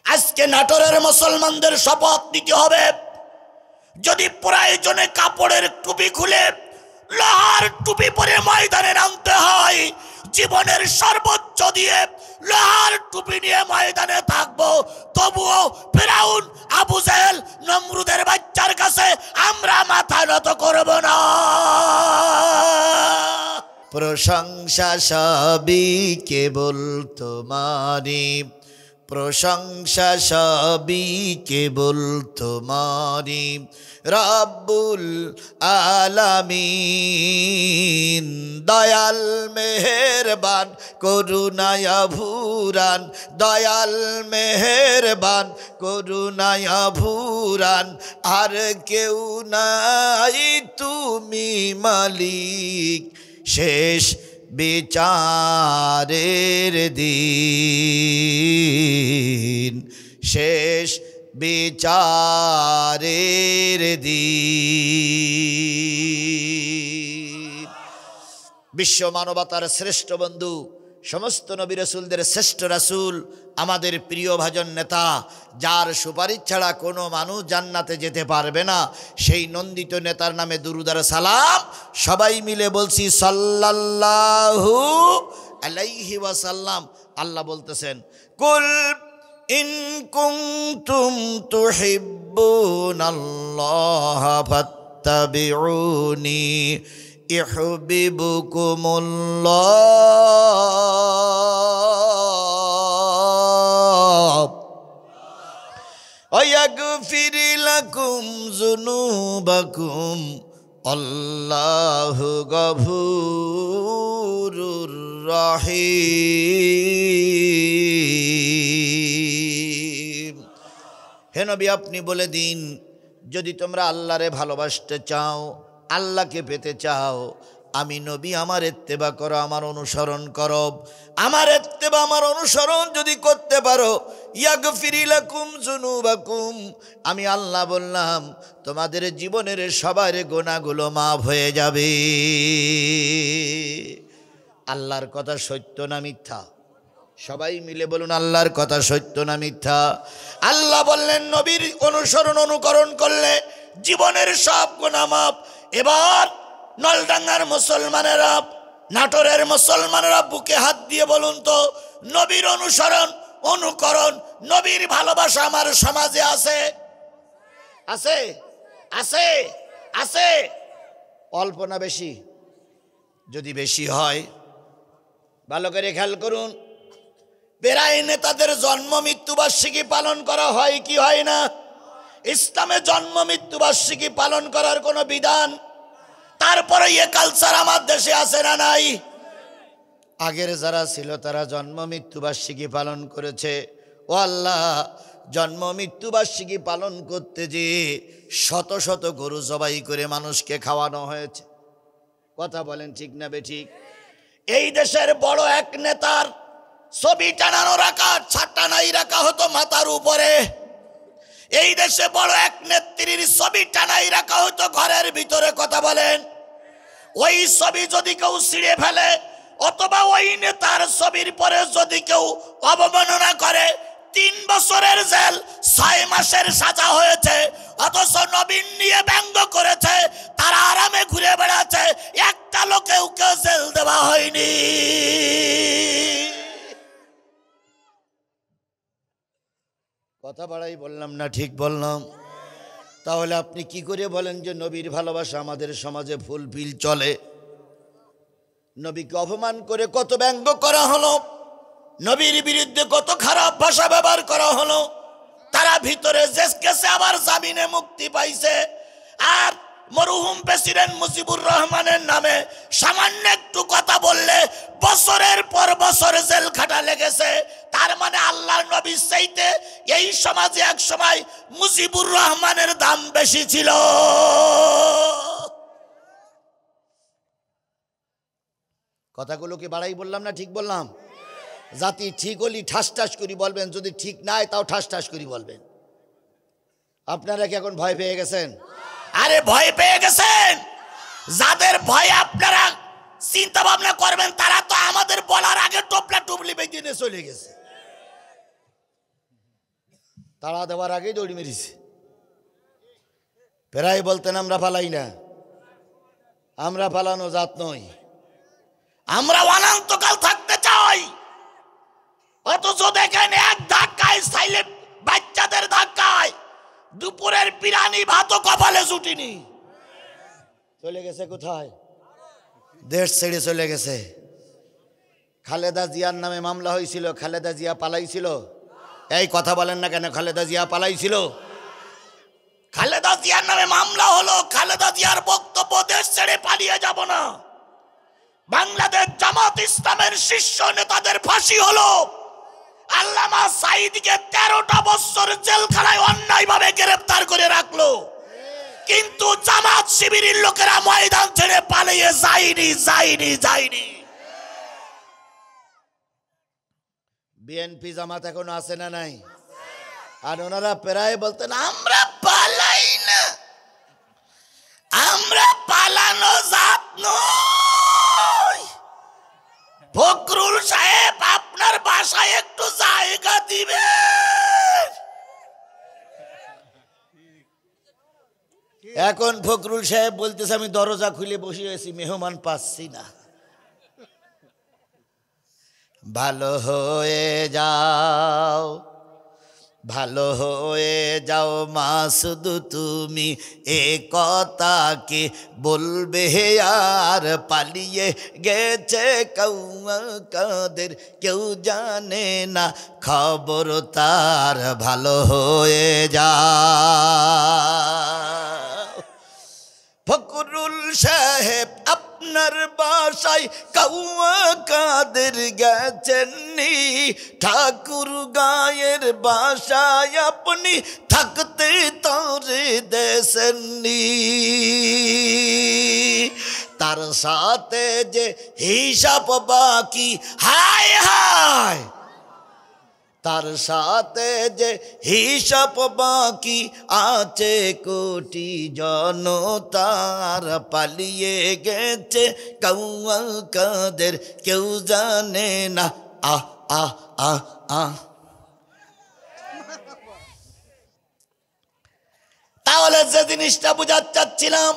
আজকে নাটোরের মুসলমানদের শপথ নিতে হবে, যদি প্রয়োজনে কাপড়ের টুপি খুলে লোহার টুপি পরে ময়দানে নামতে হয়, জীবনের সর্বোচ্চ দিয়ে লোহার টুপি নিয়ে ময়দানে থাকবো, তবুও ফিরাউন, আবু জেহেল, নমরুদের বাচ্চার কাছে আমরা মাথা নত করব না। প্রশংসা সবই কেবল তোমারই, প্রশংসা সবই কেবল তোমারই, রব্বুল আলামিন। দয়াল মেহেরবান করুণায় ভুরান, দয়াল মেহেরবান করুণায় ভুরান, আর কেউ নাই তুমি মালিক শেষ বিচারের দিন, শেষ বিচারের দিন। বিশ্ব মানবতার শ্রেষ্ঠ বন্ধু, সমস্ত নবী রাসূলদের শ্রেষ্ঠ রাসূল, আমাদের প্রিয় ভাজন নেতা, যার সুপারিশ ছাড়া কোনো মানুষ জান্নাতে যেতে পারবে না, সেই নন্দিত নেতার নামে দুরূদ আর সালাম সবাই মিলে বলছি সাল্লাল্লাহু আলাইহি ওয়াসাল্লাম। আল্লাহ বলতেছেন, কুল ইন কুনতুম তুহিব্বুনাল্লাহ ফাত্তাবিউনি ইউহিব্বুকুমুল্লাহ ওয়া ইয়াগফির লাকুম যুনুবাকুম আল্লাহু গফুরুর রহিম। হে নবী, আপনি বলে দিন, যদি তোমরা আল্লাহরে ভালোবাসতে চাও, আল্লাহকে পেতে চাও, আমি নবী আমার ইত্তেবা করো, আমার অনুসরণ করো। আমার ইত্তেবা, আমার অনুসরণ যদি করতে পারো, ইয়াগফির লাকুম যুনুবাকুম, আমি আল্লাহ বললাম তোমাদের জীবনের সবার গুনাহগুলো মাফ হয়ে যাবে। আল্লাহর কথা সত্য না মিথ্যা? সবাই মিলে বলুন, আল্লাহর কথা সত্য না মিথ্যা? আল্লাহ বললেন নবীর অনুসরণ অনুকরণ করলে জীবনের সব গুনাহ মাফ। এবার নলডাঙ্গার মুসলমানেরা, নাটোরের মুসলমানেরা বুকে হাত দিয়ে বলুন তো, নবীর অনুসরণ অনুকরণ, নবীর ভালোবাসা আমার সমাজে আছে? আছে? আছে? আছে? অল্প না বেশি? যদি বেশি হয়, ভালো করে খেয়াল করুন, বেরাই নেতাদের জন্ম মৃত্যুবার্ষিকী পালন করা হয় কি হয় না? ইসলামে জন্ম মৃত্যুবার্ষিকী পালন করার কোনো বিধান, তারপরে এ কালচার আমার দেশে আছে না নাই? আগের যারা ছিল তারা জন্ম মৃত্যুবার্ষিকী পালন করেছে। ও আল্লাহ, জন্ম মৃত্যুবার্ষিকী পালন করতে যে শত শত গরু জবাই করে মানুষকে খাওয়ানো হয়েছে। কথা বলেন ঠিক না বেঠিক? এই দেশের বড় এক নেতার ছবি টানানো রাখা, ছাটানাই রাখা হতো মাথার উপরে। এই দেশে বড় এক নেত্রীর ছবি টানাই রাখা হতো ঘরের ভিতরে। কথা বলেন, ওই ছবি যদি কেউ ছিঁড়ে ফেলে অথবা ওই নেতার ছবির পরে যদি কেউ অবমাননা করে, 3 বছরের জেল 6 মাসের সাজা হয়েছে। অথচ নবীন নিয়ে ব্যঙ্গ করেছে, তারা আরামে ঘুরে বেড়াচ্ছে, একটা লোকেও কেউ জেল দেওয়া হয়নি। কথা বাড়াই বললাম না ঠিক বললাম? তাহলে আপনি কি করে বলেন যে নবীর ভালোবাসা আমাদের সমাজে ফুলফিল চলে? নবীকে অপমান করে কত ব্যঙ্গ করা হলো, নবীর বিরুদ্ধে কত খারাপ ভাষা ব্যবহার করা হলো, তারা ভিতরে জেল কেসে আবার জামিনে মুক্তি পাইছে। আর মরহুম প্রেসিডেন্ট মুজিবুর রহমানের নামে সামান্য একটু কথা বললে বছরের পর বছর জেল খাটা লেগেছে। তার মানে আল্লাহর নবীর চাইতে এই সমাজে এক সময় মুজিবুর রহমানের দাম বেশি ছিল। কথাগুলো কি বাড়াই বললাম না ঠিক বললাম? জাতি ঠিক হলি ঠাস ঠাস করি বলবেন, যদি ঠিক নাই তাও ঠাস ঠাস করি বলবেন। আপনারা কি এখন ভয় পেয়ে গেছেন? আরে ভয় পেয়ে গেছেন? যাদের ভয় আপনারা চিন্তা ভাবনা করবেন, তারা তো আমাদের বলার আগে টোপলা টুপলি বেঁধে চলে গেছে। তাড়া দেওয়ার আগেই দৌড়ি মেরেছে। প্রায় বলতেন আমরা পালাই না, আমরা পালানো জাত নই, আমরা অনন্তকাল থাকতে চাই। অথচ দেখেন এক ধাক্কায় চাইলে বাচ্চাদের ধাক্কায় দুপুরের বিরিয়ানি ভাতও কপালে জুটিনি, চলে গেছে কোথায়? দেশ ছেড়ে চলে গেছে। খালেদা জিয়ার নামে মামলা হয়েছিল, খালেদা জিয়া পালাইছিল? এই কথা বলেন না কেন? খালেদা জিয়া পালাইছিল? খালেদা জিয়ার নামে মামলা হলো, খালেদা জিয়ার বক্তব্য দেশ ছেড়ে পালিয়ে যাব না। বাংলাদেশ জামাত ইসলামের শীর্ষ নেতাদের ফাঁসি হলো, আল্লামা সাঈদীকে 13টা বছর জেলখানায় অন্যায়ভাবে গ্রেফতার করে রাখলো, কিন্তু জামাত শিবিরের লোকেরা ময়দান ছেড়ে পালিয়ে যায়নি। বিএনপি জামাত এখনো আছে না নাই? আর ওনারা প্রায় বলতেন আমরা পালাই না, আমরা পালানো জাত নই। ফখরুল সাহেব আপনার বাসায় একটু জায়গা দিবেন। এখন ফখরুল সাহেব বলতেছে আমি দরজা খুলে বসে আছি, মেহমান পাচ্ছি না। ভালো হয়ে যাও, ভালো হয়ে যাও মাসুদ তুমি, এ কথা কি বলবে আর পালিয়ে গেছে কাদের কেউ জানে না খবর তার। ভালো হয়ে যাও। ফখরুল সাহেব আপনার বাসায় কাদের গেছেননি, ঠাকুর গায়ের বাসায় আপনি থাকতে তরে দেশেননি। তার সাথে যে হিসাব বাকি, হায় হায়, তার সাথে যে হিসাব বাকি আছে কোটি জনতার, পালিয়ে গেছে কাদের কেউ জানে না। আহ আহ আহ আহ। তাহলে যে জিনিসটা বুঝাতে চাচ্ছিলাম,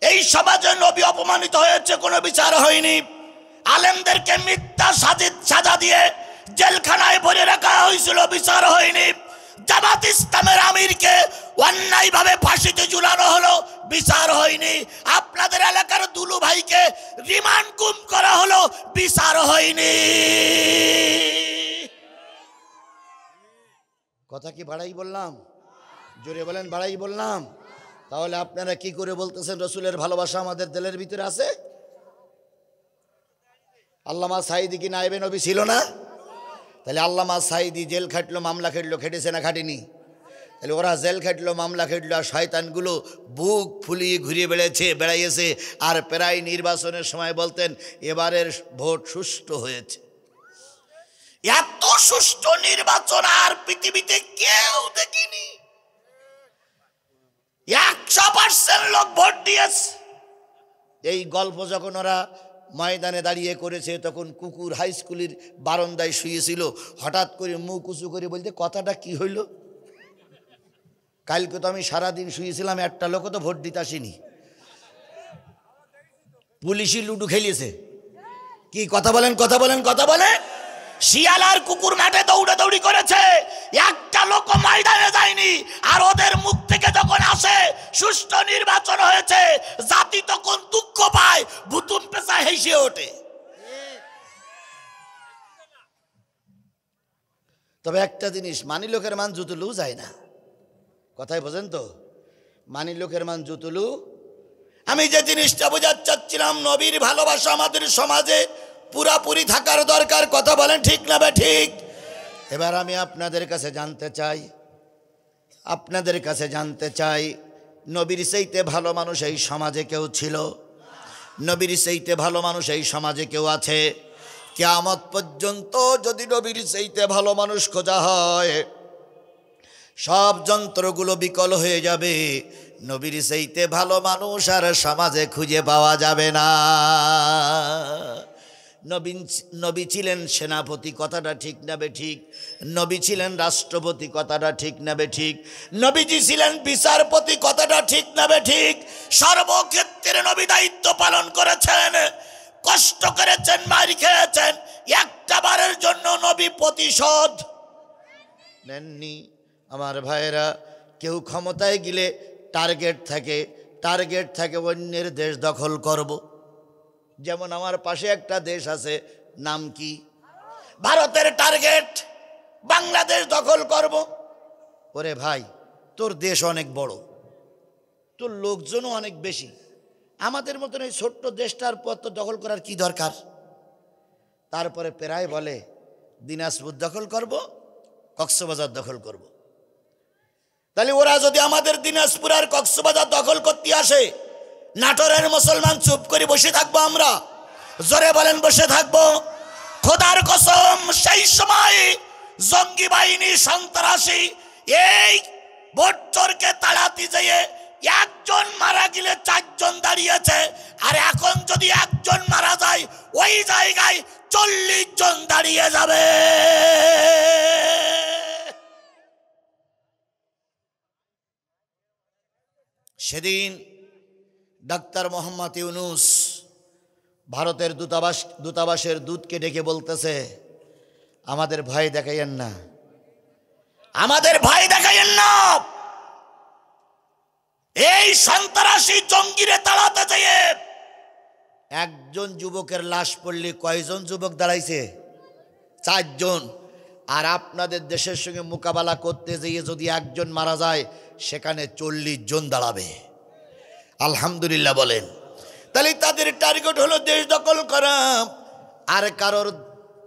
এই সমাজে নবী অপমানিত হয়েছে, কোনো বিচার হয়নি। আলেমদেরকে মিথ্যা সাজা দিয়ে জেলখানায় ভরে রাখা হয়েছিল, বিচার হয়নি। জামাত ইসলামের আমিরকে অন্যায়ভাবে ফাঁসিতে ঝুলানো হলো, বিচার হয়নি। আপনাদের এলাকার দুলু ভাইকে রিমান্ড গুম করা হলো, বিচার হয়নি। কথা কি বাড়াই বললাম? জোরে বলেন, বাড়াই বললাম? তাহলে আপনারা কি করে বলতেছেন রসুলের ভালোবাসা আমাদের দিলের ভিতরে আছে? আল্লামা সাঈদী কি নায়েবে নবী ছিল না? তাহলে আল্লামা সাঈদী জেল খাটলো, মামলা খেটলো, খেটেছে না খাটেনি? তাহলে ওরা জেল খাটলো, মামলা খেটলো, আর শয়তানগুলো বুক ফুলিয়ে ঘুরিয়ে বেড়াইয়েছে। আর প্রায় নির্বাচনের সময় বলতেন এবারের ভোট সুষ্ঠু হয়েছে। এত সুষ্ঠু নির্বাচন আর পৃথিবীতে কেউ দেখিনি। 100% লোক ভোট দিয়েছে। এই গল্প যখন ওরা ময়দানে দাঁড়িয়ে করেছে, তখন কুকুর হাই স্কুলের বারান্দায় শুয়েছিল, হঠাৎ করে মুখ উঁচু করে বলতে কথাটা কি হইল? কালকে তো আমি সারাদিন শুয়েছিলাম, একটা লোকও তো ভোট দিতে আসেনি। পুলিশি লুডু খেলিয়েছে। কি কথা বলেন, কথা বলেন, কথা বলেন? শিয়াল আর কুকুর মাঠে দৌড়াদৌড়ি করেছে, একটা লোক ময়দানে যায়নি। আর ওদের মুখ থেকে যখন আসে সুষ্ঠু নির্বাচন হয়েছে, জাতি তখন দুঃখ পায়, ভুতুম পেশা হেসে ওঠে। তবে একটা জিনিস, মানি লোকের মান জুতুলু যায় না। কথাই বোঝেন তো? মানি লোকের মান জুতুলু। আমি যে জিনিসটা বোঝাতে চাচ্ছিলাম, নবীর ভালোবাসা আমাদের সমাজে পুরাপুরি থাকার দরকার। কথা বলেন ঠিক না ঠিক? এবার আমি আপনাদের কাছে জানতে চাই, নবীর চাইতে ভালো মানুষ এই সমাজে কেউ ছিল? নবীর চাইতে ভালো মানুষ এই সমাজে কেউ আছে? কিয়ামত পর্যন্ত যদি নবীর চাইতে ভালো মানুষ খোঁজা হয়, সব যন্ত্রগুলো বিকল হয়ে যাবে। নবীর চাইতে ভালো মানুষ আর সমাজে খুঁজে পাওয়া যাবে না। নবী নবী ছিলেন সেনাপতি, কথাটা ঠিক না বেঠিক? নবী ছিলেন রাষ্ট্রপতি, কথাটা ঠিক না বেঠিক? নবীজি ছিলেন বিচারপতি, কথাটা ঠিক না বেঠিক? সর্বক্ষেত্রে নবী দায়িত্ব পালন করেছেন, কষ্ট করেছেন, মার খেয়েছেন, একটা বারের জন্য নবী প্রতিশোধ নেননি। আমার ভাইয়েরা, কেউ ক্ষমতায় গেলে টার্গেট থাকে অন্যের দেশ দখল করব। যেমন আমার পাশে একটা দেশ আছে, নাম কি? ভারতের টার্গেট বাংলাদেশ দখল করব। ওরে ভাই, তোর দেশ অনেক বড়, তোর লোকজনও অনেক বেশি, আমাদের মতন এই ছোট্ট দেশটার পর তো দখল করার কি দরকার? তারপরে প্রায় বলে দিনাজপুর দখল করব, কক্সবাজার দখল করব। তাহলে ওরা যদি আমাদের দিনাজপুর আর কক্সবাজার দখল করতে আসে, নাটোরের মুসলমান চুপ করে বসে থাকবো আমরা? জোরে বলেন, বসে থাকবো? খোদার কসম, সেই সময় জঙ্গি বাহিনী, সন্ত্রাসী এই ভোটচোরকে তাড়াতে যেয়ে একজন মারা গেলে 4 জন দাঁড়িয়েছে, আর এখন যদি একজন মারা যায় ওই জায়গায় 40 জন দাঁড়িয়ে যাবে। সেদিন ডাক্তার মোহাম্মদ ইউনুস ভারতের দূতাবাসের দূতকে ডেকে বলতেছে, আমাদের ভয় দেখাইয়েন না, আমাদের ভয় দেখাইয়েন না। এই সন্ত্রাসী জঙ্গিরে তাড়াতে যেয়ে একজন যুবকের লাশ পড়লে কয়জন যুবক দাঁড়াইছে? 4 জন। আর আপনাদের দেশের সঙ্গে মোকাবেলা করতে যেয়ে যদি একজন মারা যায়, সেখানে 40 জন দাঁড়াবে। আলহামদুলিল্লাহ বলেন। তাহলে তাদের টার্গেট হলো দেশ দখল করা, আর কারোর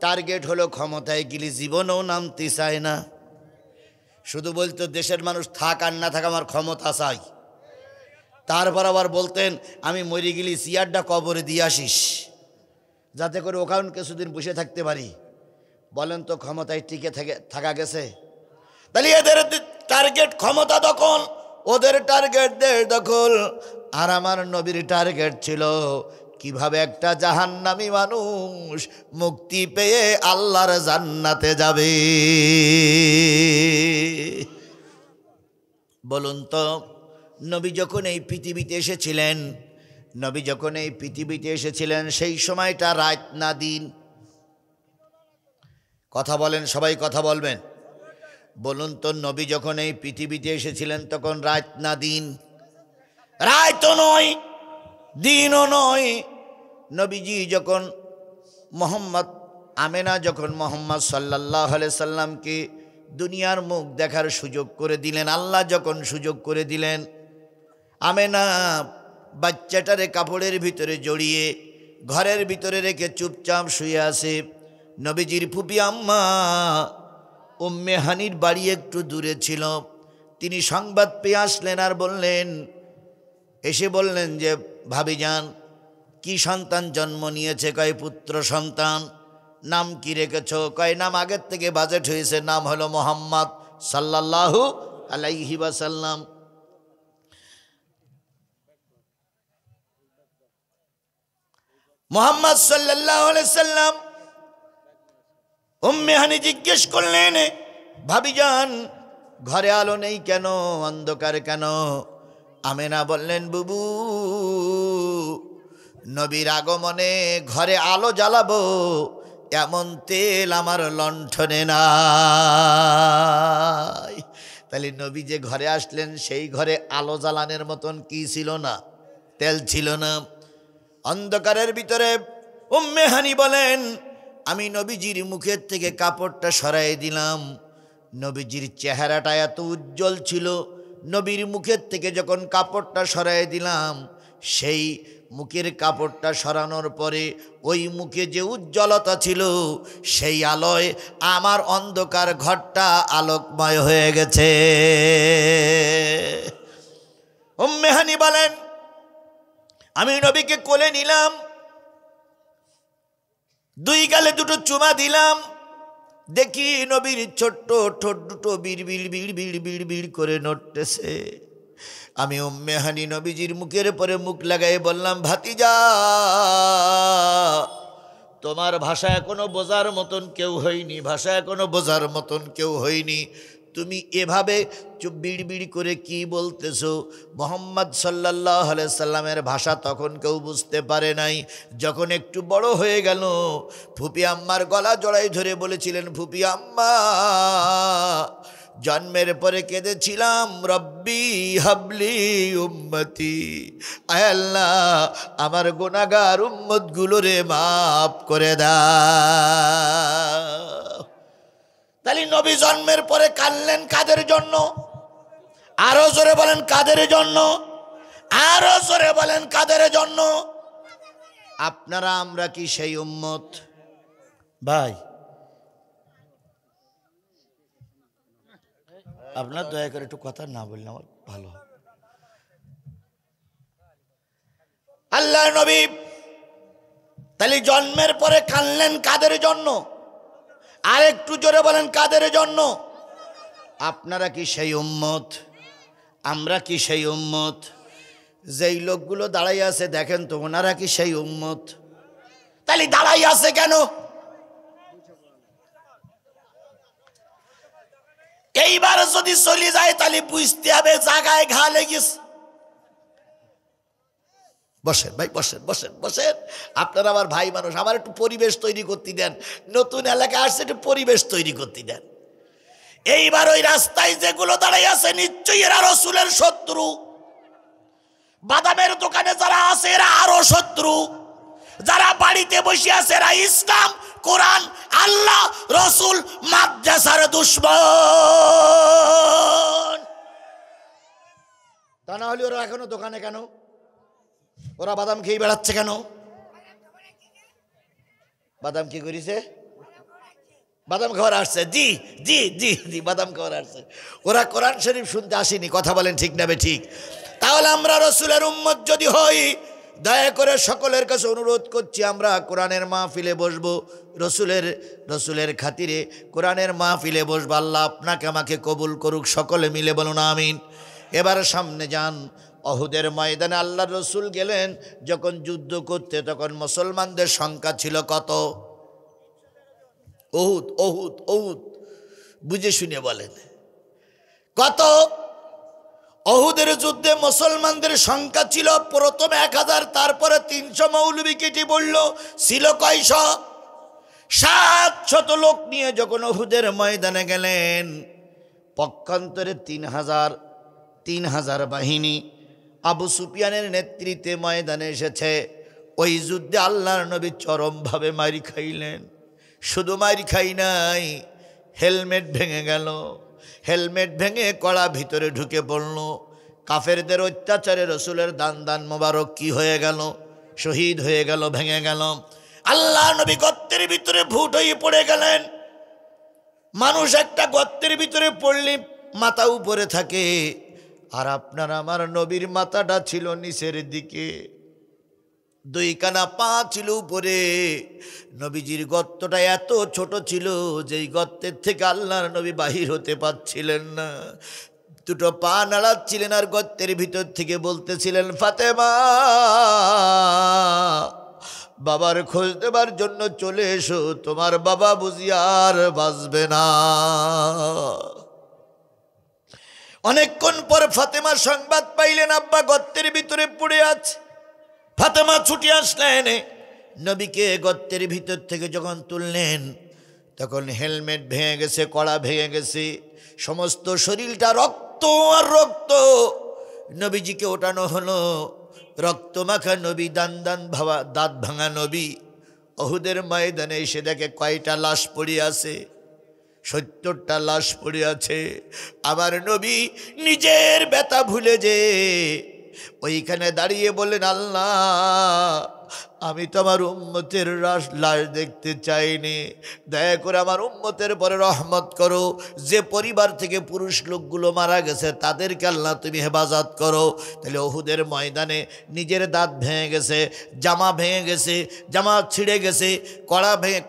টার্গেট হলো ক্ষমতায় গেলে জীবনেও নামতে চায় না। শুধু বলতো দেশের মানুষ থাক আর না থাক, আমার ক্ষমতা চাই। তারপর আবার বলতেন, আমি মরে গেলি চেয়ারটা কবরে দিয়ে আসিস, যাতে করে ওখানে কিছুদিন বসে থাকতে পারি। বলেন তো ক্ষমতায় টিকে থাকা গেছে? তাহলে এদের টার্গেট ক্ষমতা দখল, ওদের টার্গেট দেশ দখল। আর আমার নবীর টার্গেট ছিল কিভাবে একটা জাহান্নামী মানুষ মুক্তি পেয়ে আল্লাহর জান্নাতে যাবে। বলুন তো, নবী যখন এই পৃথিবীতে এসেছিলেন, সেই সময়টা রাত না দিন? কথা বলেন, সবাই কথা বলবেন। বলুন তো, নবী যখন এই পৃথিবীতে এসেছিলেন তখন রাত না দিন? রাতও নয়, দিনও নয়। নবীজি যখন আমেনা যখন মোহাম্মদ সাল্লাল্লাহু আলাইহি সাল্লামকে দুনিয়ার মুখ দেখার সুযোগ করে দিলেন, আল্লাহ যখন সুযোগ করে দিলেন, আমেনা বাচ্চাটারে কাপড়ের ভিতরে জড়িয়ে ঘরের ভিতরে রেখে চুপচাপ শুয়ে আছে। নবীজির ফুপি আম্মা উম্মে হানির বাড়ি একটু দূরে ছিল। তিনি সংবাদ পেয়ে আসলেন আর এসে বললেন যে, ভাবিজান, কি সন্তান জন্ম নিয়েছে? কয় পুত্র সন্তান। নাম কি রেখেছ? কয় নাম আগের থেকে বাজেট হয়েছে, নাম হলো মোহাম্মদ সাল্লাল্লাহু আলাইহি ওয়াসাল্লাম। মোহাম্মদ সাল্লাল্লাহু আলাইহি সাল্লাম। উম্মে হানি জিজ্ঞেস করলেন, ভাবিজান, ঘরে আলো নেই কেন, অন্ধকার কেন? আমেনা বললেন, বুবু, নবীর আগমনে ঘরে আলো জ্বালাবো এমন তেল আমার লণ্ঠনে নাই। তাহলে নবী যে ঘরে আসলেন, সেই ঘরে আলো জ্বালানোর মতন কি ছিল না? তেল ছিল না। অন্ধকারের ভিতরে উম্মে হানি বলেন, আমি নবীজির মুখের থেকে কাপড়টা সরাই দিলাম। নবীজির চেহারাটা এত উজ্জ্বল ছিল, নবীর মুখের থেকে যখন কাপড়টা সরাই দিলাম, সেই মুখের কাপড়টা সরানোর পরে ওই মুখে যে উজ্জ্বলতা ছিল, সেই আলোয় আমার অন্ধকার ঘরটা আলোকময় হয়ে গেছে। উম্মে হানি বলেন, আমি নবীকে কোলে নিলাম, 2 গালে 2 চুমা দিলাম। দেখি নবীর ছোট্ট ঠোঁট দুটো বিড়বিড় বিড়বিড় বিড়বিড় করে নড়তেছে। আমি উম্মে হানি নবীজির মুখের পরে মুখ লাগাই বললাম, ভাতিজা, তোমার ভাষা এখনো বোঝার মতন কেউ হয়নি, ভাষা এখনো বোঝার মতন কেউ হয়নি। তুমি এভাবে চুপ বিড়বিড় করে কি বলতেছো? মুহাম্মদ সাল্লাল্লাহু আলাইহি সাল্লামের ভাষা তখন কেউ বুঝতে পারে নাই। যখন একটু বড় হয়ে গেল, ফুপি আম্মার গলা জড়াই ধরে বলেছিলেন, ফুপি আম্মা, জন্মের পরে কেঁদেছিলাম, রব্বি হাবলি উম্মতি, আয় আল্লাহ আমার গুনাহগার উম্মতগুলোরে মাফ করে দাও। তাহলে নবী জন্মের পরে কাঁদলেন কাদের জন্য? আরো জোরে বলেন কাদের জন্য? আরো জোরে বলেন কাদের জন্য? আপনারা আমরা কি সেই উম্মত? ভাই আপনার দয়া করে একটু কথা না বললে আমার ভালো হয়। আল্লাহর নবী তাহলে জন্মের পরে কাঁদলেন কাদের জন্য? আর একটু জোরে বলেন কাদের জন্য? আপনারা কি সেই উম্মত? আমরা কি সেই উম্মত? যেই লোকগুলো দাঁড়াই আছে দেখেন তো, ওনারা কি সেই উম্মত? তাহলে দাঁড়াই আছে কেন? এইবার যদি চলে যায় তাহলে বুঝতে হবে জায়গায় ঘা লেগেছে। বসেন ভাই, বসেন বসেন বসেন। আপনারা আমার ভাই মানুষ, আমার একটু পরিবেশ তৈরি করতে দেন। নতুন এলাকা আসছে, একটু পরিবেশ তৈরি করতে দেন। এইবার ওই রাস্তায় যেগুলো দাঁড়াই আছে নিশ্চয়ই এরা রাসূলের শত্রু। বাদামের দোকানে যারা আছে এরা আরো শত্রু। যারা বাড়িতে বসে আছে এরা ইসলাম, কোরআন, আল্লাহ, রসুল, মাদ্রাসার দুশমন। তা না হলে ওরা এখনো দোকানে কেন? ওরা বাদাম খেয়ে বেড়াচ্ছে কেন? বাদাম কি করেছে? বাদাম খাওয়ার আসছে। জি জি জি জি, বাদাম খাওয়ার আসছে। ওরা কোরআন শরীফ শুনতে আসেনি। কথা বলেন ঠিক না ঠিক? তাহলে আমরা রসুলের উম্মত যদি হই, দয়া করে সকলের কাছে অনুরোধ করছি, আমরা কোরআনের মাহফিলে বসবো, রসুলের খাতিরে কোরআনের মাহফিলে বসবো। আল্লাহ আপনাকে আমাকে কবুল করুক। সকলে মিলে বলুন আমিন। এবার সামনে যান। অহুদের ময়দানে আল্লাহর রসুল গেলেন যখন যুদ্ধ করতে, তখন মুসলমানদের সংখ্যা ছিল কত? অহুদ অহুদ অহুদ, বুঝে শুনে বলেন কত? অহুদের যুদ্ধে মুসলমানদের সংখ্যা ছিল প্রথম 1000, তারপরে 300 মৌলবি কেটে বলল, ছিল কয়শ? 700 লোক নিয়ে যখন অহুদের ময়দানে গেলেন, পক্ষান্তরে 3000 বাহিনী আবু সুফিয়ানের নেতৃত্বে ময়দানে এসেছে। ওই যুদ্ধে আল্লাহর নবী চরমভাবে মারি খাইলেন। শুধু মারি খাই নাই, হেলমেট ভেঙে গেল। হেলমেট ভেঙে কড়া ভিতরে ঢুকে পড়ল। কাফেরদের অত্যাচারে রসুলের দান মোবারক কি হয়ে গেল? শহীদ হয়ে গেল, ভেঙে গেল। আল্লাহ নবী গর্তের ভিতরে ভুট হয়ে পড়ে গেলেন। মানুষ একটা গর্তের ভিতরে পড়লে মাথা উপরে থাকে, আর আপনার আমার নবীর মাথাটা ছিল নিচের দিকে, 2 কানা পা ছিল উপরে। নবীজির গর্তটা এত ছোট ছিল যেই গর্তের থেকে আল্লাহর নবী বাহির হতে পারছিলেন না। 2টো পা নাড়াচ্ছিলেন আর গর্তের ভিতর থেকে বলতেছিলেন, ফাতেমা, বাবার খোঁজ দেবার জন্য চলে এসো, তোমার বাবা বুঝি আর বাঁচবে না। অনেকক্ষণ পর ফাতেমা সংবাদ পাইলেন আব্বা গর্তের ভিতরে পড়ে আছে। ফাতেমা ছুটে আসলেন, নবীকে গর্তের ভিতর থেকে যখন তুললেন, তখন হেলমেট ভেঙে গেছে, কড়া ভেঙে গেছে, সমস্ত শরীরটা রক্ত আর রক্ত। নবীজিকে ওঠানো হলো, রক্ত মাখা নবী, দাঁত ভাঙা নবী। অহুদের ময়দানে এসে দেখে কয়টা লাশ পড়ে আছে? 70টা লাশ পড়ে আছে। আমার নবী নিজের ব্যথা ভুলে যে ওইখানে দাঁড়িয়ে বলেন, আল্লাহ, আমি তো আমার উম্মতের লাশ দেখতে চাইনি, দয়া করে আমার উম্মতের পরে রহমত করো। যে পরিবার থেকে পুরুষ লোকগুলো মারা গেছে তাদেরকে আল্লাহ তুমি হেফাজত করো। তাহলে ওহুদের ময়দানে নিজের দাঁত ভেঙে গেছে, জামা ভেঙে গেছে, জামা ছিঁড়ে গেছে,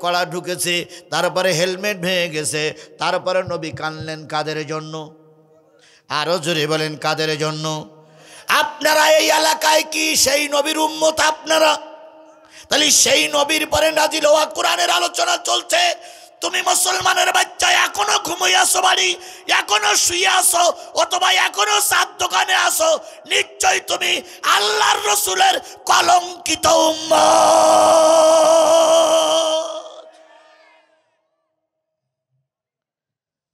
কড়া ঢুকেছে, তারপরে হেলমেট ভেঙে গেছে, তারপরে নবী কানলেন কাদের জন্য? আরো জোরে বলেন কাদের জন্য? আপনারা এই এলাকায় কি সেই নবীর উম্মত? আপনারা তাহলে সেই নবীর পরে নাজিল হওয়া কোরআনের আলোচনা চলছে। তুমি মুসলমানের বাচ্চা এখনো ঘুমিয়ে আসো, বাড়ি এখনো শুয়ে আসো, অথবা এখনো চার দোকানে আসো, নিশ্চয় তুমি আল্লাহর রসুলের কলঙ্কিত উম্মত।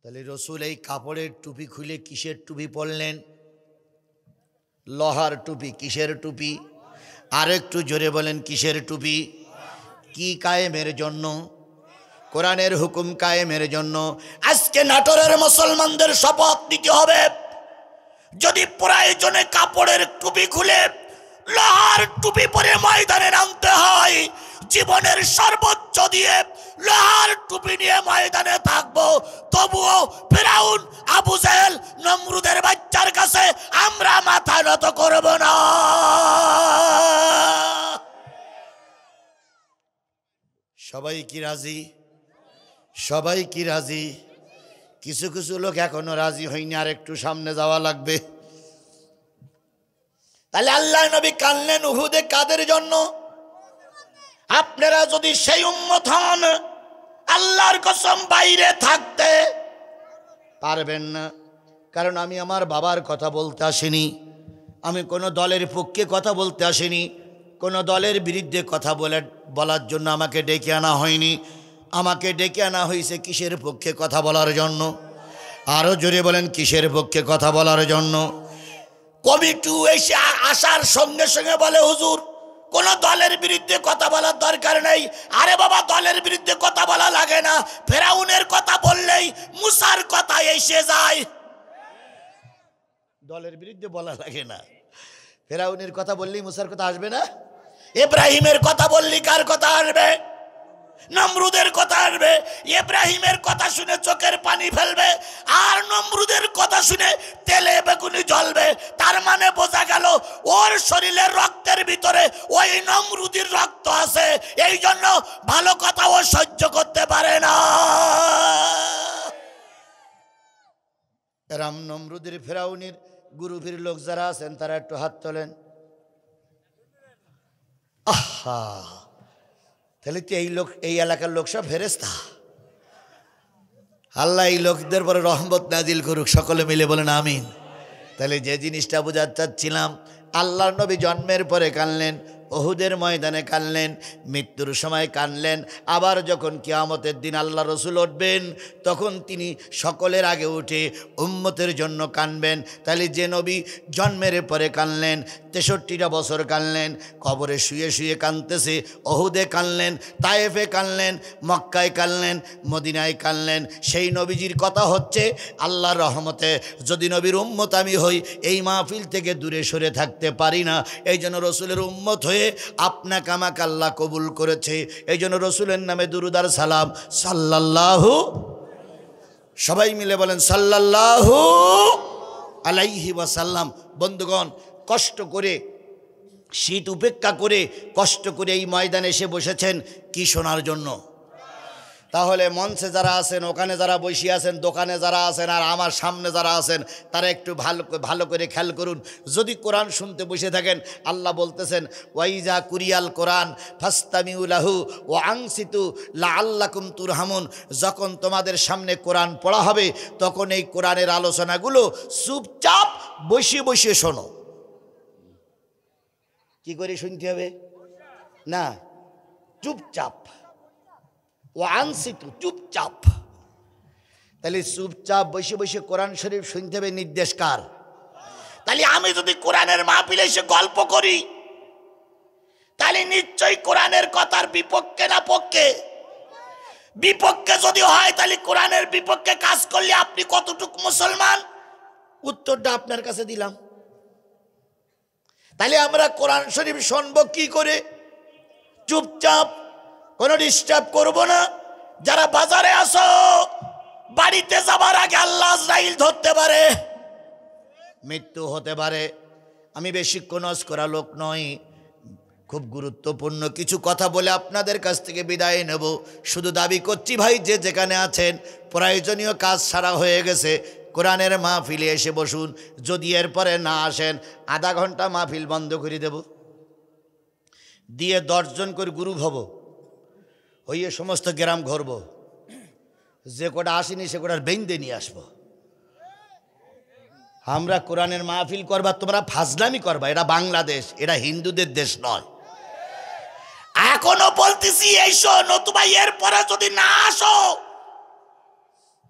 তাহলে রসুল এই কাপড়ের টুপি খুলে কিসের টুপি পরলেন? লোহার টুপি। কিসের টুপি? আর একটু জোরে বলেন, কিসের টুপি? কি কায়েমের জন্য? কোরআনের হুকুম কায়েমের জন্য। আজকে নাটোরের মুসলমানদের শপথ নিতে হবে, যদি প্রয়োজনে কাপড়ের টুপি খুলে লোহার টুপি পরে ময়দানে নামতে হয়, জীবনের সর্বোচ্চ দিয়ে লোহার টুপি নিয়ে ময়দানে থাকবো, তবুও ফিরাউন, আবু জেহেল, নমরুদের বাচ্চার কাছে আমরা মাথা নত করব না। সবাই কি রাজি? সবাই কি রাজি? কিছু কিছু লোক এখনো রাজি হয়নি, আর একটু সামনে যাওয়া লাগবে। তাহলে আল্লাহ নবী কানলেন উহুদে কাদের জন্য? আপনারা যদি সেই উম্মত হন, আল্লাহর কসম বাইরে থাকতে পারবেন না। কারণ আমি আমার বাবার কথা বলতে আসিনি, আমি কোনো দলের পক্ষে কথা বলতে আসিনি, কোনো দলের বিরুদ্ধে কথা বলার জন্য আমাকে ডেকে আনা হয়নি। আমাকে ডেকে আনা হয়েছে কিসের পক্ষে কথা বলার জন্য? আরও জোরে বলেন, কিসের পক্ষে কথা বলার জন্য? কমিটি এসে আসার সঙ্গে সঙ্গে বলে, হুজুর কোন দলের বিরুদ্ধে কথা বলার দরকার নেই। আরে বাবা, দলের বিরুদ্ধে কথা বলা লাগে না, ফেরাউনের কথা বললেই মুসার কথা এসে যায়। দলের বিরুদ্ধে বলা লাগে না, ফেরাউনের কথা বললেই মুসার কথা আসবে না? ইব্রাহিমের কথা বললেই কার কথা আসবে? নমরুদের কথা আসবে। ইব্রাহিমের কথা শুনে চোখের পানি ফেলবে, আর নমরুদের কথা শুনে তেলে বেগুনি জ্বলবে। তার মানে বোঝা গেল ওর শরীরের রক্তের ভিতরে ওই নমরুদের রক্ত আছে, এই জন্য ভালো কথা ও সহ্য করতে পারে না। রাম নমরুদের ফেরাউনের গ্রুপের লোক যারা আছেন তারা একটু হাত তোলেন। আহা, তাহলে তো এই এলাকার লোক সব ফেরেশতা। আল্লাহ এই লোকদের পরে রহমত নাজিল করুক, সকলে মিলে বলেন আমিন। তাহলে যে জিনিসটা বোঝাতে চাচ্ছিলাম, আল্লাহর নবী জন্মের পরে কানলেন, উহুদের ময়দানে কানলেন, মৃত্যুর সময় কানলেন, আবার যখন কিয়ামতের দিন আল্লাহ রসুল উঠবেন তখন তিনি সকলের আগে উঠে উম্মতের জন্য কানবেন। তাহলে যে নবী জন্মের পরে কানলেন, 63টা বছর কানলেন, কবরে শুয়ে শুয়ে কানতেছে, উহুদে কানলেন, তায়েফে কানলেন, মক্কায় কানলেন, মদিনায় কানলেন, সেই নবীজির কথা হচ্ছে আল্লাহর রহমতে যদি নবীর উম্মত আমি হই, এই মাহফিল থেকে দূরে সরে থাকতে পারি না। এই জন্য রসুলের উম্মত হয়ে আপনাকে আমাকে আল্লাহ কবুল করেছে। এই জন্য রসুলের নামে দুরুদ আর সালাম সাল্লাল্লাহু, সবাই মিলে বলেন সাল্লাল্লাহু আলাইহি ওয়াসাল্লাম। বন্ধুগণ, কষ্ট করে, শীত উপেক্ষা করে, কষ্ট করে এই ময়দানে এসে বসেছেন কি শোনার জন্য? তাহলে মঞ্চে যারা আছেন, ওখানে যারা বসে আছেন, দোকানে যারা আছেন, আর আমার সামনে যারা আছেন, তারা একটু ভালো করে খেয়াল করুন। যদি কোরআন শুনতে বসে থাকেন, আল্লাহ বলতেছেন ওয়াইজা কুরিয়াল কোরআন ফাস্তামিউ লাহু ওয়া আনসিতু লাআল্লাকুম তুরহামুন। যখন তোমাদের সামনে কোরআন পড়া হবে, তখন এই কোরআনের আলোচনাগুলো চুপচাপ বসে বসে শোনো। কি করে শুনতে হবে? না, চুপচাপ, ও আনসিতু, চুপচাপ। তাহলে চুপচাপ বসে বসে কোরআন শরীফ শুনতে হবে, নির্দেশ কার? তাহলে আমি যদি কোরআনের মাহফিলে এসে গল্প করি, তাহলে নিশ্চয়ই কোরআনের কথার বিপক্ষে না পক্ষে? বিপক্ষে যদি হয়, তাহলে কোরআনের বিপক্ষে কাজ করলে আপনি কতটুকু মুসলমান? উত্তরটা আপনার কাছে দিলাম। তাহলে আমরা কোরআন শরীফ শুনবো কি করে? চুপচাপ, কোনো ডিস্টার্ব করব না। যারা বাজারে আসো, বাড়িতে যাবার আগে আল্লাহ আজরাইল ধরতে পারে, মৃত্যু হতে পারে। আমি বেশিক্ষণ ওয়াজ করা লোক নই, খুব গুরুত্বপূর্ণ কিছু কথা বলে আপনাদের কাছ থেকে বিদায় নেব। শুধু দাবি করছি ভাই, যে যেখানে আছেন, প্রয়োজনীয় কাজ সারা হয়ে গেছে, কোরআনের মাহফিলে এসে বসুন। যদি এরপরে না আসেন, আধা ঘন্টা মাহফিল বন্ধ করে দেব। দিয়ে 10 জন করে গ্রুপ হব, হইয়ে সমস্ত গ্রাম ঘুরব, যে কটা আসেনি সে কটার বেঁধে নিয়ে আসবো। আমরা কোরআনের মাহফিল করবা, তোমরা ফাজলামি করবা। এটা বাংলাদেশ, এটা হিন্দুদের দেশ নয়। এখনো বলতেছি এইসো, নতুবা এরপরে যদি না আসো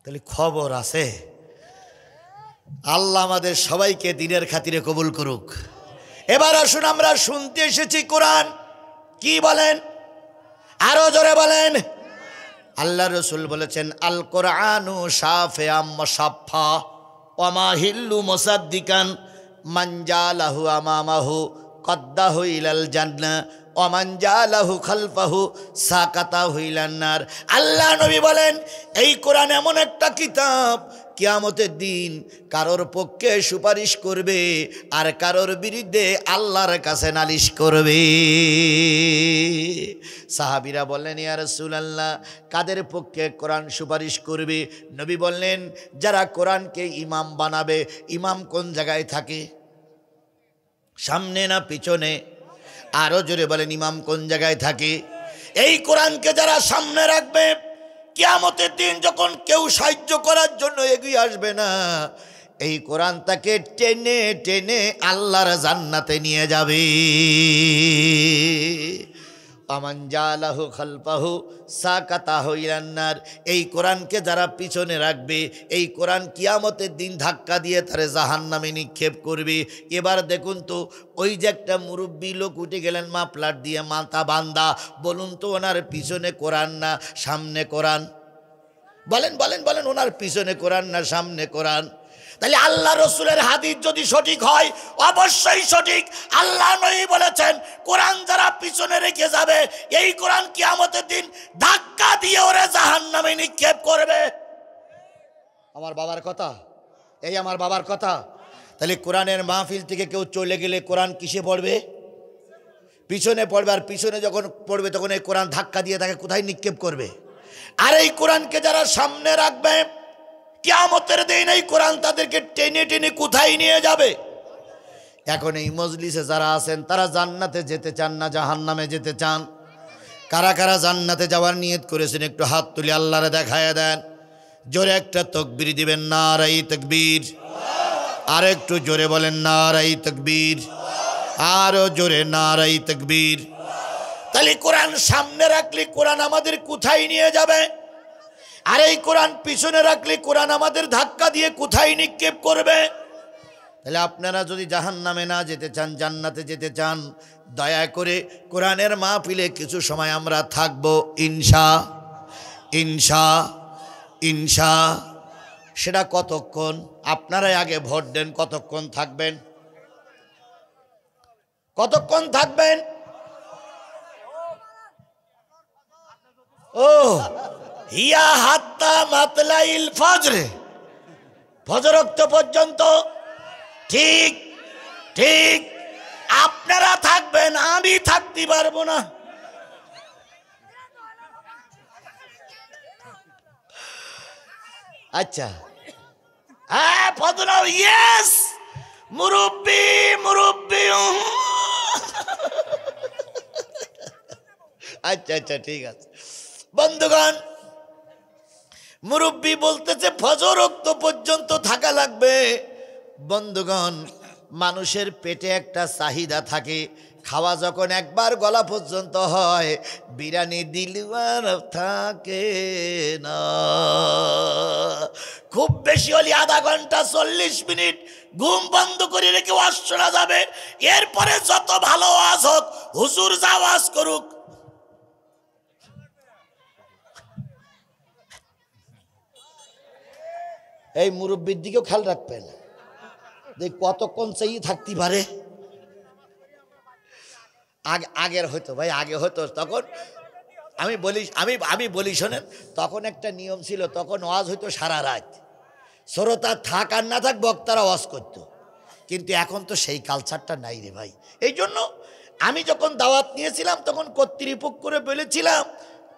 তাহলে খবর আছে। আল্লাহ আমাদের সবাইকে দিনের খাতিরে কবুল করুক। এবার আসুন, আমরা শুনতে এসেছি কোরআন কি বলেন, আরো জোরে বলেন। আল্লাহ রসুল বলেছেন, আল কোরআনু শাফিআম মুসাফফা ওয়া মা হিল্লু মুসাদ্দিকান মান জালাহু আমামাহু কদ্দাহু ইলাল জান্নাহ ওয়া মান জালাহু খালফাহু সাকাতাহু ইলান নার। আল্লাহ নবী বলেন, এই কোরআন এমন একটা কিতাব, কিয়ামতের দিন কারোর পক্ষে সুপারিশ করবে আর কারোর বিরুদ্ধে আল্লাহর কাছে নালিশ করবে। সাহাবীরা বললেন, ইয়া রাসূলুল্লাহ, কাদের পক্ষে কোরআন সুপারিশ করবে? নবী বললেন, যারা কোরআনকে ইমাম বানাবে। ইমাম কোন জায়গায় থাকে? সামনে না পিছনে? আরো জোরে বলেন, ইমাম কোন জায়গায় থাকে? এই কোরআনকে যারা সামনে রাখবে, কিয়ামতের দিন যখন কেউ সাহায্য করার জন্য এগিয়ে আসবে না, এই কোরআন তাকে টেনে টেনে আল্লাহর জান্নাতে নিয়ে যাবে। আমান জালাহু খালফাহু সাকাতাহু ইলান নার। এই কোরআনকে যারা পিছনে রাখবে, এই কোরআন কিয়ামতের দিন ধাক্কা দিয়ে তারে জাহান্নামে নিক্ষেপ করবে। এবার দেখুন তো, ওই যে একটা মুরব্বী লোক উঠে গেলেন মাফলার দিয়ে মাথা বান্দা, বলুন তো ওনার পিছনে কোরআন না সামনে কোরআন? বলেন বলেন বলেন, ওনার পিছনে কোরআন না সামনে কোরআন? তাহলে আল্লাহ রসুলের হাদিস যদি সঠিক হয়, অবশ্যই সঠিক। আল্লাহ নবী বলেছেন, কোরআন যারা পিছনে রেখে যাবে, এই কোরআন কিয়ামতের দিন ধাক্কা দিয়ে ওরে জাহান্নামে নিক্ষেপ করবে। আমার বাবার কথা, এই আমার বাবার কথা। তাহলে কোরআনের মাহফিল থেকে কেউ চলে গেলে কোরআন কিসে পড়বে? পিছনে পড়বে। আর পিছনে যখন পড়বে তখন এই কোরআন ধাক্কা দিয়ে তাকে কোথায় নিক্ষেপ করবে? আর এই কোরআনকে যারা সামনে রাখবে, কিয়ামতের দিন এই কোরআন তাদেরকে টেনে টেনে কোথায় নিয়ে যাবে? এখন এই মজলিসে যারা আছেন, তারা জান্নাতে যেতে চান না জাহান্নামে যেতে চান? কারা কারা জান্নাতে যাওয়ার নিয়ত করেছেন একটু হাত তুলে আল্লাহরে দেখায় দেন। জোরে একটা তাকবীর দিবেন, নারায়ে তাকবীর। আর একটু জোরে বলেন, নারায়ে তাকবীর। আরো জোরে, নারায়ে তাকবীর। তাহলে কোরআন সামনে রাখলে কোরআন আমাদের কোথায় নিয়ে যাবে? আর এই কোরআন পিছনে রাখলে কোরআন আমাদের ধাক্কা দিয়ে কোথায় নিক্ষেপ করবে? তাহলে আপনারা যদি জাহান্নামে না যেতে চান, জান্নাতে যেতে চান, দয়া করে কোরআনের মাহফিলে কিছু সময় আমরা থাকব, ইনশা ইনশা ইনশা। সেটা কতক্ষণ? আপনারাই আগে ভোট দেন, কতক্ষণ থাকবেন? কতক্ষণ থাকবেন? ও হিয়া হাত্তা মাতলাইল ফজরে, ফজরোক্ত পর্যন্ত। ঠিক ঠিক, আপনারা থাকবেন, আমি থাকতে পারবো না। আচ্ছা, হ্যাঁ ফজর, ইয়েস, মুরব্বি মুরব্বি। আচ্ছা আচ্ছা, ঠিক আছে। বন্ধুগণ, মুরব্বী বলতেছে ফজরোক্ত পর্যন্ত থাকা লাগবে। বন্ধুগণ, মানুষের পেটে একটা চাহিদা থাকে, খাওয়া যখন একবার গলা পর্যন্ত হয়, বিরিয়ানি দিলওয়ার থাকে না। খুব বেশি হলে আধা ঘন্টা 40 মিনিট ঘুম বন্ধ করে রেখে ওয়াজ শোনা যাবে। এরপরে যত ভালো ওয়াজ হোক, হুজুর যা ওয়াজ করুক, এই মুরব্বীর দিকেও খেয়াল রাখবেন, দেখ কতক্ষণ চাই থাকতে পারে। আগের হয়তো ভাই, আগে হতো তখন আমি বলি শোনেন, তখন একটা নিয়ম ছিল, তখন ওয়াজ হইতো সারা রাত, শ্রোতা থাক আর না থাক বক্তারা ওয়াজ করত। কিন্তু এখন তো সেই কালচারটা নাই রে ভাই। এই জন্য আমি যখন দাওয়াত নিয়েছিলাম তখন কর্তৃপক্ষরে বলেছিলাম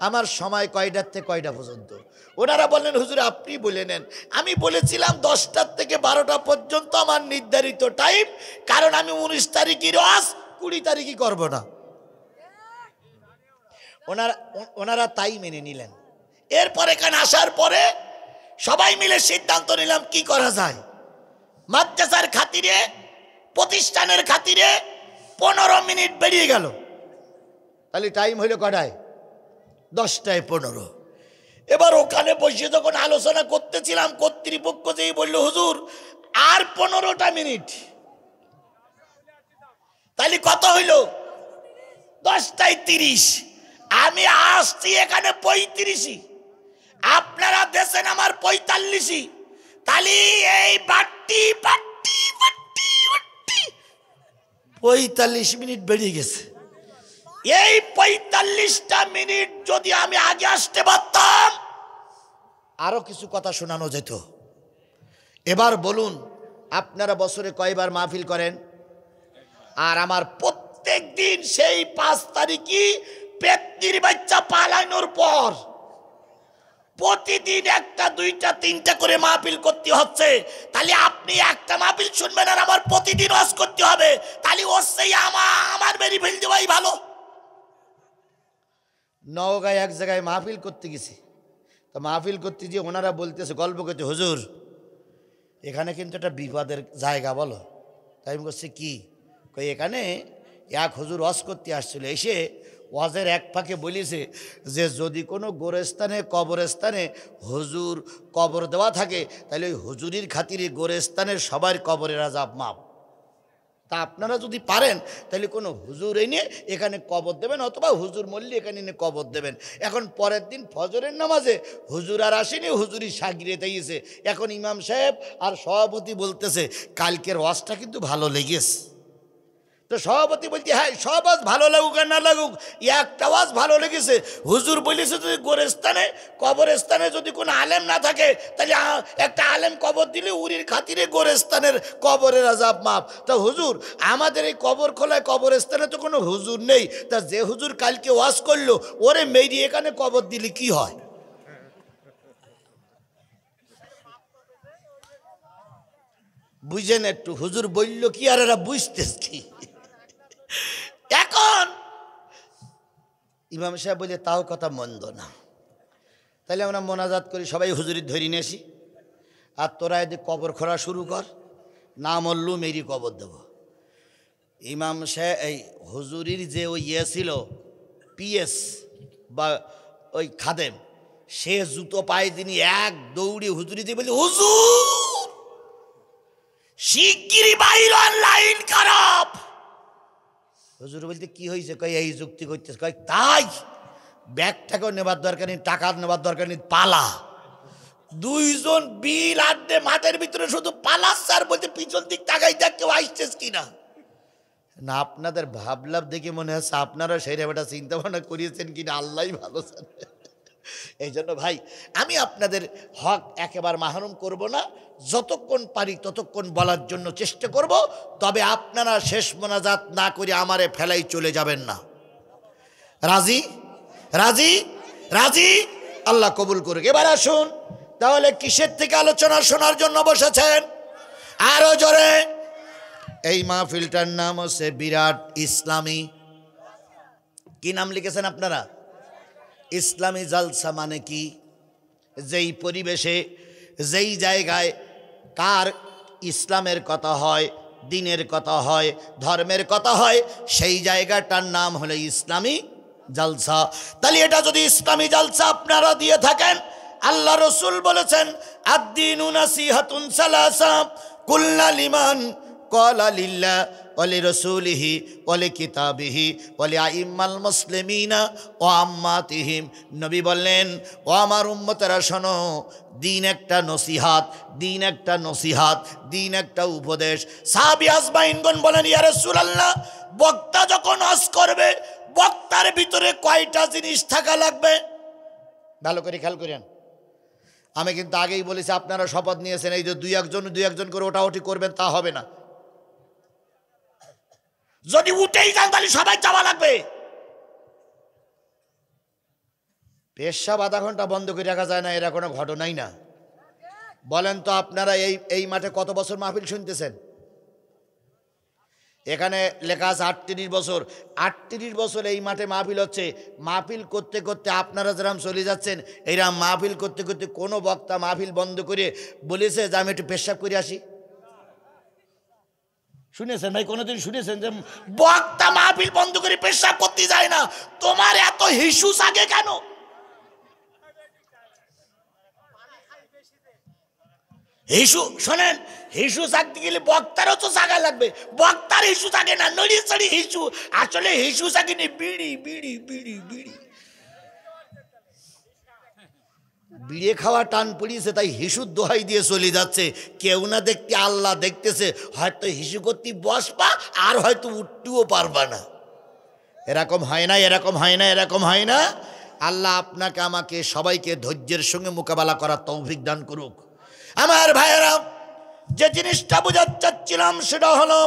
আমার সময় কয়টার থেকে কয়টা পর্যন্ত। ওনারা বললেন, হুজুর আপনি বলে নেন। আমি বলেছিলাম 10টার থেকে 12টা পর্যন্ত আমার নির্ধারিত টাইম, কারণ আমি 19 তারিখের ওয়াজ 20 তারিখই করব না। ওনারা তাই মেনে নিলেন। এরপর এখানে আসার পরে সবাই মিলে সিদ্ধান্ত নিলাম কি করা যায়। মাদ্রাসার খাতিরে, প্রতিষ্ঠানের খাতিরে 15 মিনিট বেরিয়ে গেল। তাহলে টাইম হইল কটায়? 10:15। এবার ওখানে বসে যখন আলোচনা করতেছিলাম, কর্তৃপক্ষ যেই বলল হুজুর আর 15টা মিনিট, তাহলে কত হইল? 10:30। আমি আসছি এখানে 35, আপনারা দেশেন আমার 45। তাহলে এই বাট্টি 45 মিনিট বেরিয়ে গেছে। এই 45টা মিনিট যদি আমি আগে আসতে পারতাম আরো কিছু কথা শোনানো যেত। এবার বলুন, আপনারা বছরে কয়বার মাহফিল করেন? আর আমার প্রত্যেক দিন সেই 5 তারিখই পেটনির বাচ্চা পালানোর পর প্রতিদিন 1টা 2টা 3টা করে মাহফিল করতে হচ্ছে। তাহলে আপনি একটা মাহফিল শুনবেন আর আমার প্রতিদিন ওয়াজ করতে হবে, তাহলে ওই আমার বেরি ফেল দেওয়াই ভালো। নওগাঁয় এক জায়গায় মাহফিল করতে গেছি, তো মাহফিল করতে গিয়ে ওনারা বলতেছে, গল্প করতে, হুজুর এখানে কিন্তু একটা বিপদের জায়গা। বলো। তাই আমি বলছি কি? কই এখানে এক হুজুর ওয়াজ করতে আসছিল, এসে ওয়াজের এক ফাঁকে বলেছে যে যদি কোনো গোরস্থানে কবরস্থানে হুজুর কবর দেওয়া থাকে তাহলে ওই হুজুরির খাতিরে গোরস্থানের সবার কবরের আযাব মাপ। তা আপনারা যদি পারেন তাহলে কোনো হুজুর এনে এখানে কবর দেবেন, অথবা হুজুর মল্লি এখানে এনে কবর দেবেন। এখন পরের দিন ফজরের নামাজে হুজুর আর আসেনি, হুজুরি সাগিরে দিয়েছে। এখন ইমাম সাহেব আর সভাপতি বলতেছে কালকের ওয়াজটা কিন্তু ভালো লেগেছে। তো সভাপতি বলছে হ্যাঁ সব ওয়াজ ভালো লাগুক আর না লাগুক, একটা ওয়াজ ভালো লেগেছে। হুজুর বলেছে যদি গোরস্থানে কবরস্থানে যদি কোনো আলেম না থাকে তাহলে একটা আলেম কবর দিলে উরির খাতিরে গোরস্থানের কবরের আযাব মাপ। তা হুজুর আমাদের এই কবর খোলায় কবরস্থানে তো কোনো হুজুর নেই, তা যে হুজুর কালকে ওয়াজ করলো ওরে মেরি এখানে কবর দিলে কি হয়? বুঝেন একটু, হুজুর বলল কি আর এরা বুঝতেস কি? এখন ইমাম সাহেব বলে তাও কথা মন্দ না, তাহলে আমরা মোনাজাত করি, সবাই হুজুরি ধরে নিয়ে আসি, আর তোরা এদিকে কবর খোঁড়া শুরু কর, না মরলু মেরি কবর দেব। ইমাম সাহেব এই হুজুরির যে ওই ছিল পিএস বা ওই খাদেম, সে জুতো পায়ে তিনি এক দৌড়ে হুজুরি দিয়ে বলি হুজুর শিগগিরই বাইর লাইন খারাপ। হুজুর বলতে কি হয়েছে? কয় এই যুক্তি করতেছে। কয় তাই ব্যাগটাকেও নেবার দরকার নেই, টাকা নেবার দরকার নেই, পালা। দুইজন বিল আড্ডে মাঠের ভিতরে শুধু পালাচ্ছে আর বলতে পিছন দিক তাকাই দেখ কেউ আসছিস কিনা। না আপনাদের ভাবলাম দেখে মনে হচ্ছে আপনারা সেই রেবাটা চিন্তা ভাবনা করিয়েছেন কিনা আল্লাহ ভালো জানে। এই জন্য ভাই আমি আপনাদের হক একেবারে মাহরুম করব না, যতক্ষণ পারি ততক্ষণ বলার জন্য চেষ্টা করব। তবে আপনারা শেষ মোনাজাত না করে আমারে ফেলাই চলে যাবেন না। রাজি? রাজি? রাজি? আল্লাহ কবুল করুক। এবার আসুন তাহলে কিসের থেকে আলোচনা শোনার জন্য বসেছেন? আরো জোরে। এই মাহফিলটার নাম হচ্ছে বিরাট ইসলামী। কি নাম লিখেছেন আপনারা? ইসলামী জালসা। মানে কি? যেই পরিবেশে যেই জায়গায় কার ইসলামের কথা হয়, দিনের কথা হয়, ধর্মের কথা হয়, সেই জায়গাটার নাম হলো ইসলামী জালসা। তাহলে এটা যদি ইসলামী জালসা আপনারা দিয়ে থাকেন, আল্লাহ রসুল বলেছেন আদ-দীনু নাসিহাতুন সালাসা কুল্লা লিমান ক্বালা লিল্লাহ ওয়া লিরাসূলিহি ওয়া লিকিতাবিহি ওয়া লিআইম্মাল মুসলিমিনা ওয়া আম্মাতিহিম। নবী বললেন ও আমার উম্মতেরা শোনো, দিন একটা নসিহাত, দিন একটা নসিহাত, দিন একটা উপদেশ। সাহাবী আজমাইনগণ বলেন ইয়া রাসূলুল্লাহ, বক্তা যখন ওয়াজ করবে বক্তার ভিতরে কয়টা জিনিস থাকা লাগবে? ভালো করে খেয়াল করেন। আমি কিন্তু আগেই বলেছি আপনারা শপথ নিয়েছেন এই যে দুই একজন করে ওটাওটি করবেন, তা হবে না। যদি উঠেই যান তাহলে সবাই যাওয়া লাগবে। পেশাব আধা ঘন্টা বন্ধ করে রাখা যায় না, এরা কোনো ঘটনাই না। বলেন তো আপনারা এই মাঠে কত বছর মাহফিল শুনতেছেন? এখানে লেখা আছে 38 বছর। 38 বছর এই মাঠে মাহফিল হচ্ছে। মাহফিল করতে করতে আপনারা যেরকম চলে যাচ্ছেন, এইরকম মাহফিল করতে করতে কোনো বক্তা মাহফিল বন্ধ করে বলেছে যে আমি একটু পেশাব করে আসি? শুনেছেন ভাই? কোনোদিন শুনেছেন যে বক্তা মাহফিল বন্ধ করে পেশাব করতে যায় না? তোমার এত হিসু জাগে কেন? হিসু শোনেন, হিসু জাগতে গেলে বক্তারও তো জাগা লাগবে। বক্তার হিসু জাগে না, নড়ি চড়ি হিসু। আসলে হিসু জাগেনি, বিড়ি বিড়ি বিড়ি বিড়ি বিড়ে খাওয়া টান পড়িয়েছে, তাই হিসুর দোহাই দিয়ে চলে যাচ্ছে। কেউ না দেখতে আল্লাহ দেখতেছে। হয়তো হিসু করতে বসবা, আর হয়তো উঠতেও পারবা না। এরকম হয় না, এরকম হয় না, এরকম হয় না। আল্লাহ আপনাকে আমাকে সবাইকে ধৈর্যের সঙ্গে মোকাবেলা করার তৌফিক দান করুক। আমার ভাইয়েরা, যে জিনিসটা বোঝাতে চাচ্ছিলাম সেটা হলো,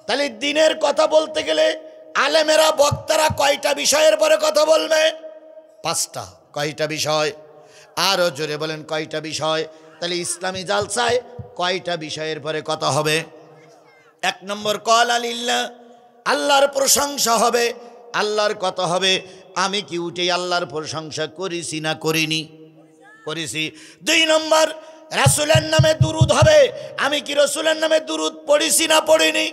তাহলে দিনের কথা বলতে গেলে আলেমেরা বক্তারা কয়টা বিষয়ের পরে কথা বলবে? 5টা। কয়টা বিষয়? আরো জোরে বলেন, কয়টা বিষয়? তাহলে ইসলামী জালসায় কয়টা বিষয়ের পরে কথা হবে? 1 নম্বর কওলা লিল্লাহ, আল্লাহর প্রশংসা হবে। আল্লাহর কথা হবে, আমি কি উঠে আল্লাহর প্রশংসা করেছি না করিনি? করেছি। 2 নম্বর রাসূলের নামে দুরূদ হবে, আমি কি রাসূলের নামে দুরূদ পড়েছি না পড়িনি?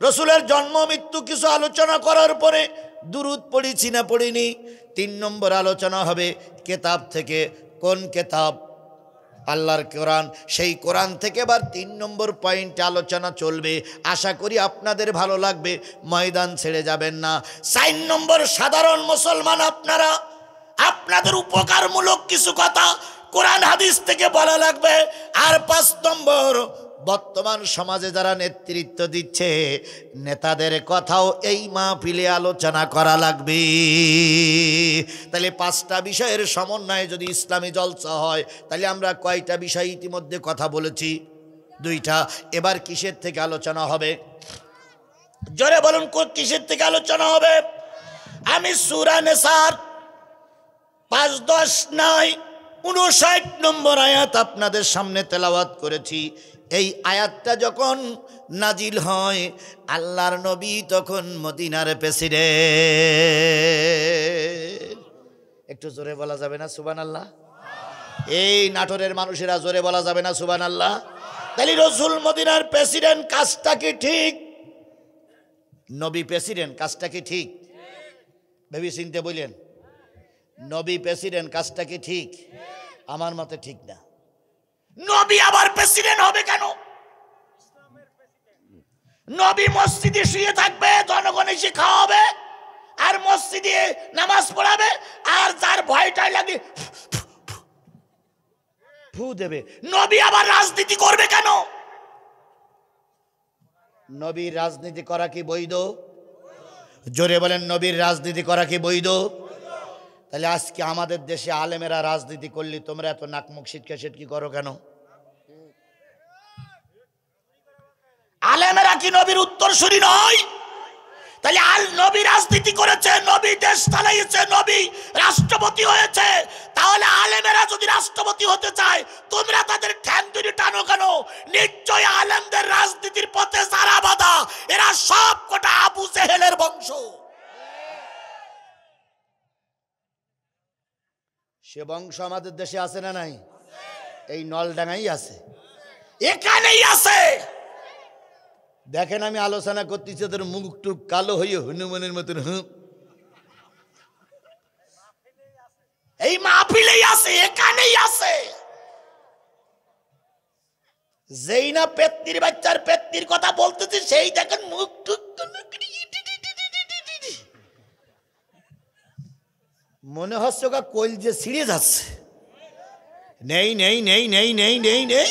রাসূলের জন্ম মৃত্যু কিছু আলোচনা করার পরে দুরূদ পড়েছি না পড়িনি? 3 নম্বর আলোচনা হবে কিতাব থেকে। কোন কিতাব? আল্লাহর কোরআন। সেই কোরআন থেকে এবার 3 নম্বর পয়েন্টে আলোচনা চলবে। আশা করি আপনাদের ভালো লাগবে, ময়দান ছেড়ে যাবেন না। 4 নম্বর সাধারণ মুসলমান আপনারা, আপনাদের উপকারমূলক কিছু কথা কোরআন হাদিস থেকে বলা লাগবে। আর 5 নম্বর, বর্তমান সমাজে যারা নেতৃত্ব দিচ্ছে নেতাদের কথাও এই মাহফিলে আলোচনা করা লাগবে। তাহলে 5টা বিষয়ের সমন্বয়ে যদি ইসলামী জলসা হয়, তাহলে আমরা কয়টা বিষয় ইতিমধ্যে কথা বলেছি? 2টা। এবার কিসের থেকে আলোচনা হবে? জোরে বলুন, কিসের থেকে আলোচনা হবে? আমি সূরা নিসার 5, 10, 9, 59 নম্বর আয়াত আপনাদের সামনে তেলাওয়াত করেছি। এই আয়াতটা যখন নাজিল হয়, আল্লাহর নবী তখন মদিনার প্রেসিডেন্ট। একটু জোরে বলা যাবে না সুবহানাল্লাহ? এই নাটোরের মানুষেরা জোরে বলা যাবে না সুবহানাল্লাহ? তাহলে রাসূল মদিনার প্রেসিডেন্ট, কাজটা কি ঠিক? নবী প্রেসিডেন্ট, কাজটা কি ঠিক? ভেবে চিনতে বললেন, নবী প্রেসিডেন্ট, কাজটা কি ঠিক? আমার মতে ঠিক না। নবী আবার প্রেসিডেন্ট হবে কেন? নবী মসজিদে শুয়ে থাকবে, জনগণ এসে খাওয়াবে, আর মসজিদে নামাজ পড়াবে, আর যার ভয়টাই লাগে ফু দেবে। নবী আবার রাজনীতি করবে কেন? নবীর রাজনীতি করা কি বৈধ? জোরে বলেন, নবীর রাজনীতি করা কি বৈধ? তাহলে আজকে আমাদের দেশে আলেমেরা রাজনীতি করলে তোমরা এত নাকমুখ সিটকা সিটকি করো কেন? আলেমেরা কি নবীর উত্তরসূরি নয়? তাহলে নবী রাজনীতি করেছে, নবী দেশ চালাইছে, নবী রাষ্ট্রপতি হয়েছে। তাহলে আলেমেরা যদি রাষ্ট্রপতি হতে চায়, তোমরা তাদের ঠ্যাং ধরে টানো কেন? নিশ্চয় আলেমদের রাজনীতির পথে যারা বাধা, এরা সব কটা আবু জেহেলের বংশ। সে বংশ আমাদের দেশে আছে না নাই? এই নলডাঙ্গাই আছে, এখানেই আছে। দেখেন, আমি আলোচনা করতেছি, ওদের মুখ টুক কালো হয়ে হনুমানের মতন এই মাহফিলেই আছে, এখানেই আছে। যেই না পেত্নির বাচ্চার পেত্নির কথা বলতেছি, সেই দেখেন মুখ টুক মনে হচ্ছে ওটা কোল যে ছিঁড়ে যাচ্ছে। নেই নেই নেই নেই নেই নেই নেই,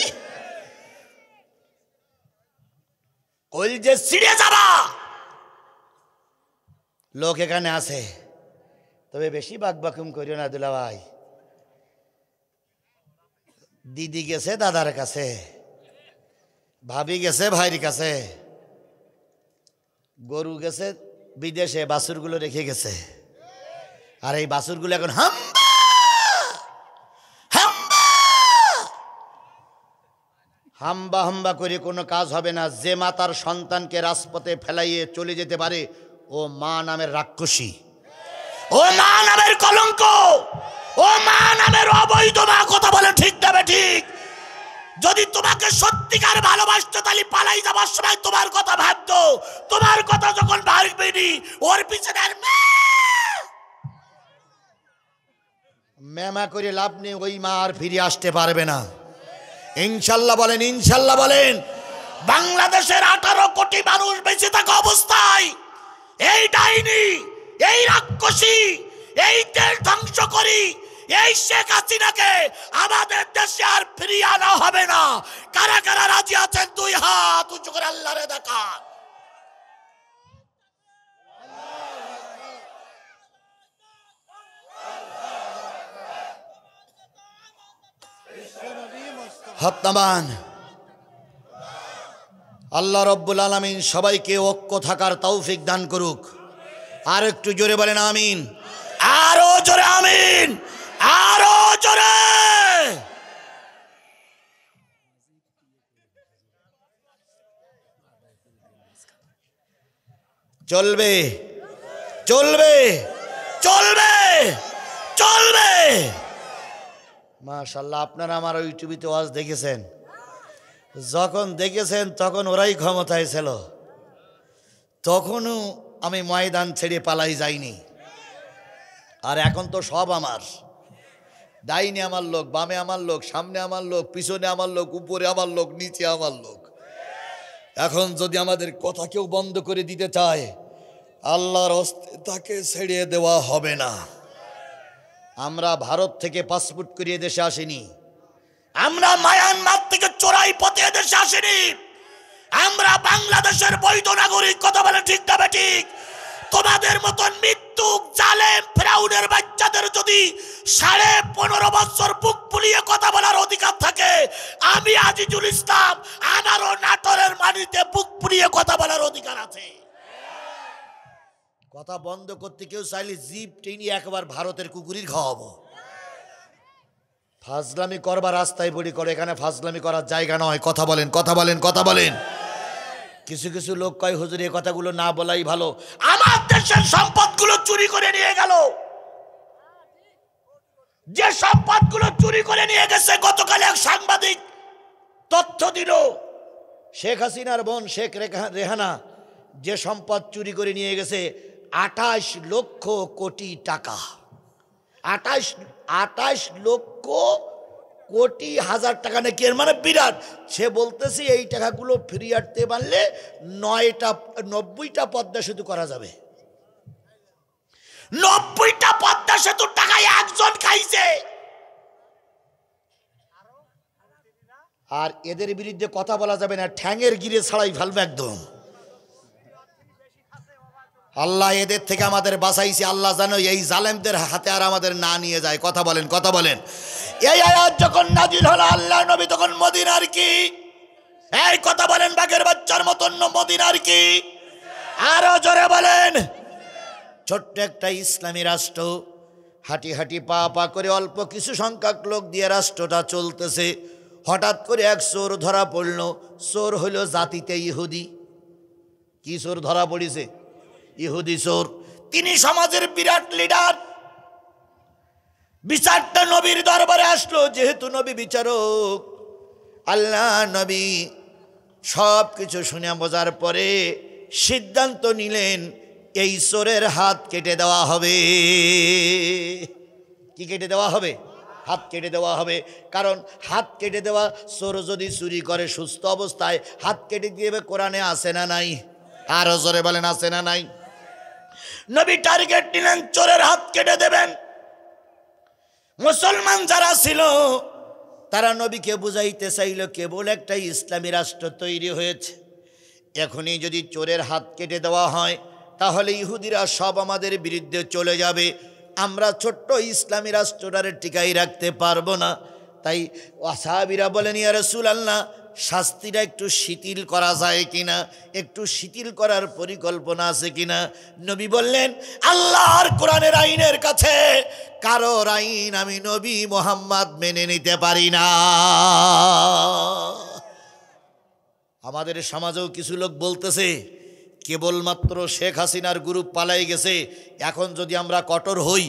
কোল যে ছিঁড়ে যাবা লোক এখানে আছে। তবে বেশি বাকবাকুম করিও না দুলা ভাই। দিদি গেছে দাদার কাছে, ভাবি গেছে ভাইয়ের কাছে, গরু গেছে বিদেশে, বাছুরগুলো রেখে গেছে। আর এই বাছুরগুলো এখন হাম্বা হাম্বা করে কোনো কাজ হবে না। যে মা তার সন্তানকে রাজপথে ফেলাইয়ে চলে যেতে পারে, ও মা নামের রাক্ষসী, ও মা নামের কলঙ্ক, ও মা নামের অবৈধ মা। কথা বলে ঠিক না ঠিক? যদি তোমাকে সত্যিকার ভালোবাসতো তাহলে পালাই যাবার সময় তোমার কথা ভাবতো। তোমার কথা যখন ভাববেনি, ওর পিছনে আর মেমা করে লাভ নেই। ওই মা আর ফিরে আসতে পারবে না। ইনশাল্লাহ বলেন, ইনশাল্লাহ বলেন। বাংলাদেশের 18 কোটি মানুষ বেঁচে থাকা অবস্থায় এই ডাইনি, এই রাক্ষসী, এই দেশ ধ্বংস করি এই শেখ হাসিনাকে আমাদের দেশে আর ফিরিয়ে আনা হবে না। কারা কারা রাজি আছেন? 2 হাত উঁচু করে আল্লাহরে দেখান। হত্যাবান আল্লাহ রব্বুল আলামিন সবাইকে ঐক্য থাকার তৌফিক দান করুক। আর একটু জোরে বলেন আমিন, আরো জোরে আমিন, আরো জোরে। চলবে, চলবে, চলবে, চলবে। মাশাআল্লাহ, আপনারা আমার ইউটিউবে ওয়াজ দেখেছেন। যখন দেখেছেন তখন ওরাই ক্ষমতায় ছিল, তখনও আমি ময়দান ছেড়ে পালাই যাইনি। আর এখন তো সব আমার। ডাইনে আমার লোক, বামে আমার লোক, সামনে আমার লোক, পিছনে আমার লোক, উপরে আমার লোক, নিচে আমার লোক। এখন যদি আমাদের কথা কেউ বন্ধ করে দিতে চায়, আল্লাহর হস্তে তাকে ছেড়ে দেওয়া হবে না। আমরা ভারত থেকে পাসপোর্ট করিয়ে দেশে আসিনি। আমরা মায়ানমার থেকে চোরাই পথে দেশে আসিনি। আমরা বাংলাদেশের বৈধ নাগরিক। কথা বলে ঠিক না ঠিক? তোমাদের মতন মৃত্যুক জালেম ফেরাউনের বাচ্চাদের যদি 15.5 বছর বুক ফুলিয়ে কথা বলার অধিকার থাকে, আমি আজিজুল ইসলাম, আমারও নাটোরের মাটিতে বুক ফুলিয়ে কথা বলার অধিকার আছে। কথা বন্ধ করতে কেউ চাইলে জিপ টেনে একবার ভারতের কুকুরির খাওয়াবো। ফাজলামি করবার রাস্তায় বড়ি করে, এখানে ফাজলামি করার জায়গা নয়। কথা বলেন, কথা বলেন, কথা বলেন। কিছু কিছু লোক কয় হুজুর এই কথাগুলো না বলাই ভালো। আমার দেশের সম্পদগুলো চুরি করে নিয়ে গেল। যে সম্পদগুলো চুরি করে নিয়ে গেছে, গতকাল এক সাংবাদিক তথ্য দিল, শেখ হাসিনার বোন শেখ রেহানা যে সম্পদ চুরি করে নিয়ে গেছে 28 লক্ষ কোটি টাকা। 28 লক্ষ কোটি হাজার টাকা নাকি, এর মানে বিরাট। সে বলতেছে এই টাকাগুলো ফিরিয়ে আনতে পারলে 90টা পদ্মা সেতু করা যাবে। 90টা পদ্মা সেতুর টাকায় একজন খাইছে। আর এদের বিরুদ্ধে কথা বলা যাবে না, ঠ্যাঙের গিরে ছাড়াই ফেলবে একদম। আল্লাহ এদের থেকে আমাদের বাঁচাইছে। আল্লাহ জানো এই জালেমদের হাতে আর আমাদের না নিয়ে যায়। কথা বলেন, কথা বলেন। এই আয়াত যখন নাজিল হলো, আল্লাহ নবী তখন মদিনার কি, এই কথা বলেন বাঘের বাচ্চার মতন মদিনার কি, আরো জোরে বলেন। ছোট্ট একটা ইসলামী রাষ্ট্র, হাঁটি হাঁটি পা পা করে অল্প কিছু সংখ্যক লোক দিয়ে রাষ্ট্রটা চলতেছে। হঠাৎ করে এক চোর ধরা পড়ল। চোর হইল জাতিতে ইহুদি। কি চোর ধরা পড়েছে? ইহুদি চোর। তিনি সমাজের বিরাট লিডার। বিচারটা নবীর দরবারে আসলো। যেহেতু নবী বিচারক, আল্লাহ নবী সব কিছু শুনে বোঝার পরে সিদ্ধান্ত নিলেন এই চোরের হাত কেটে দেওয়া হবে। কি কেটে দেওয়া হবে? হাত কেটে দেওয়া হবে। কারণ হাত কেটে দেওয়া, চোর যদি চুরি করে সুস্থ অবস্থায় হাত কেটে দিবে, কোরআনে আছে না নাই? আরো জোরে বলেন, আছে না নাই? নবী টার্গেট নিলেন, চোরের হাত কেটে দেবেন। মুসলমান যারা ছিল তারা নবীকে বুঝাইতে চাইল কেবল একটা ইসলামী রাষ্ট্র তৈরি হয়েছে, এখনই যদি চোরের হাত কেটে দেওয়া হয় তাহলে ইহুদিরা সব আমাদের বিরুদ্ধে চলে যাবে। আমরা ছোট্ট ইসলামী রাষ্ট্রটারে টিকাই রাখতে পারবো না। তাই সাহাবীরা বলেন, ইয়া রাসূলুল্লাহ, শাস্তিটা একটু শিথিল করা যায় কিনা, একটু শিথিল করার পরিকল্পনা আছে কিনা? নবী বললেন, আল্লাহর কোরআনের আইনের কাছে কারোর আইন আমি নবী মুহাম্মদ মেনে নিতে পারি না। আমাদের সমাজেও কিছু লোক বলতেছে কেবলমাত্র শেখ হাসিনার গ্রুপ পালাই গেছে, এখন যদি আমরা কঠোর হই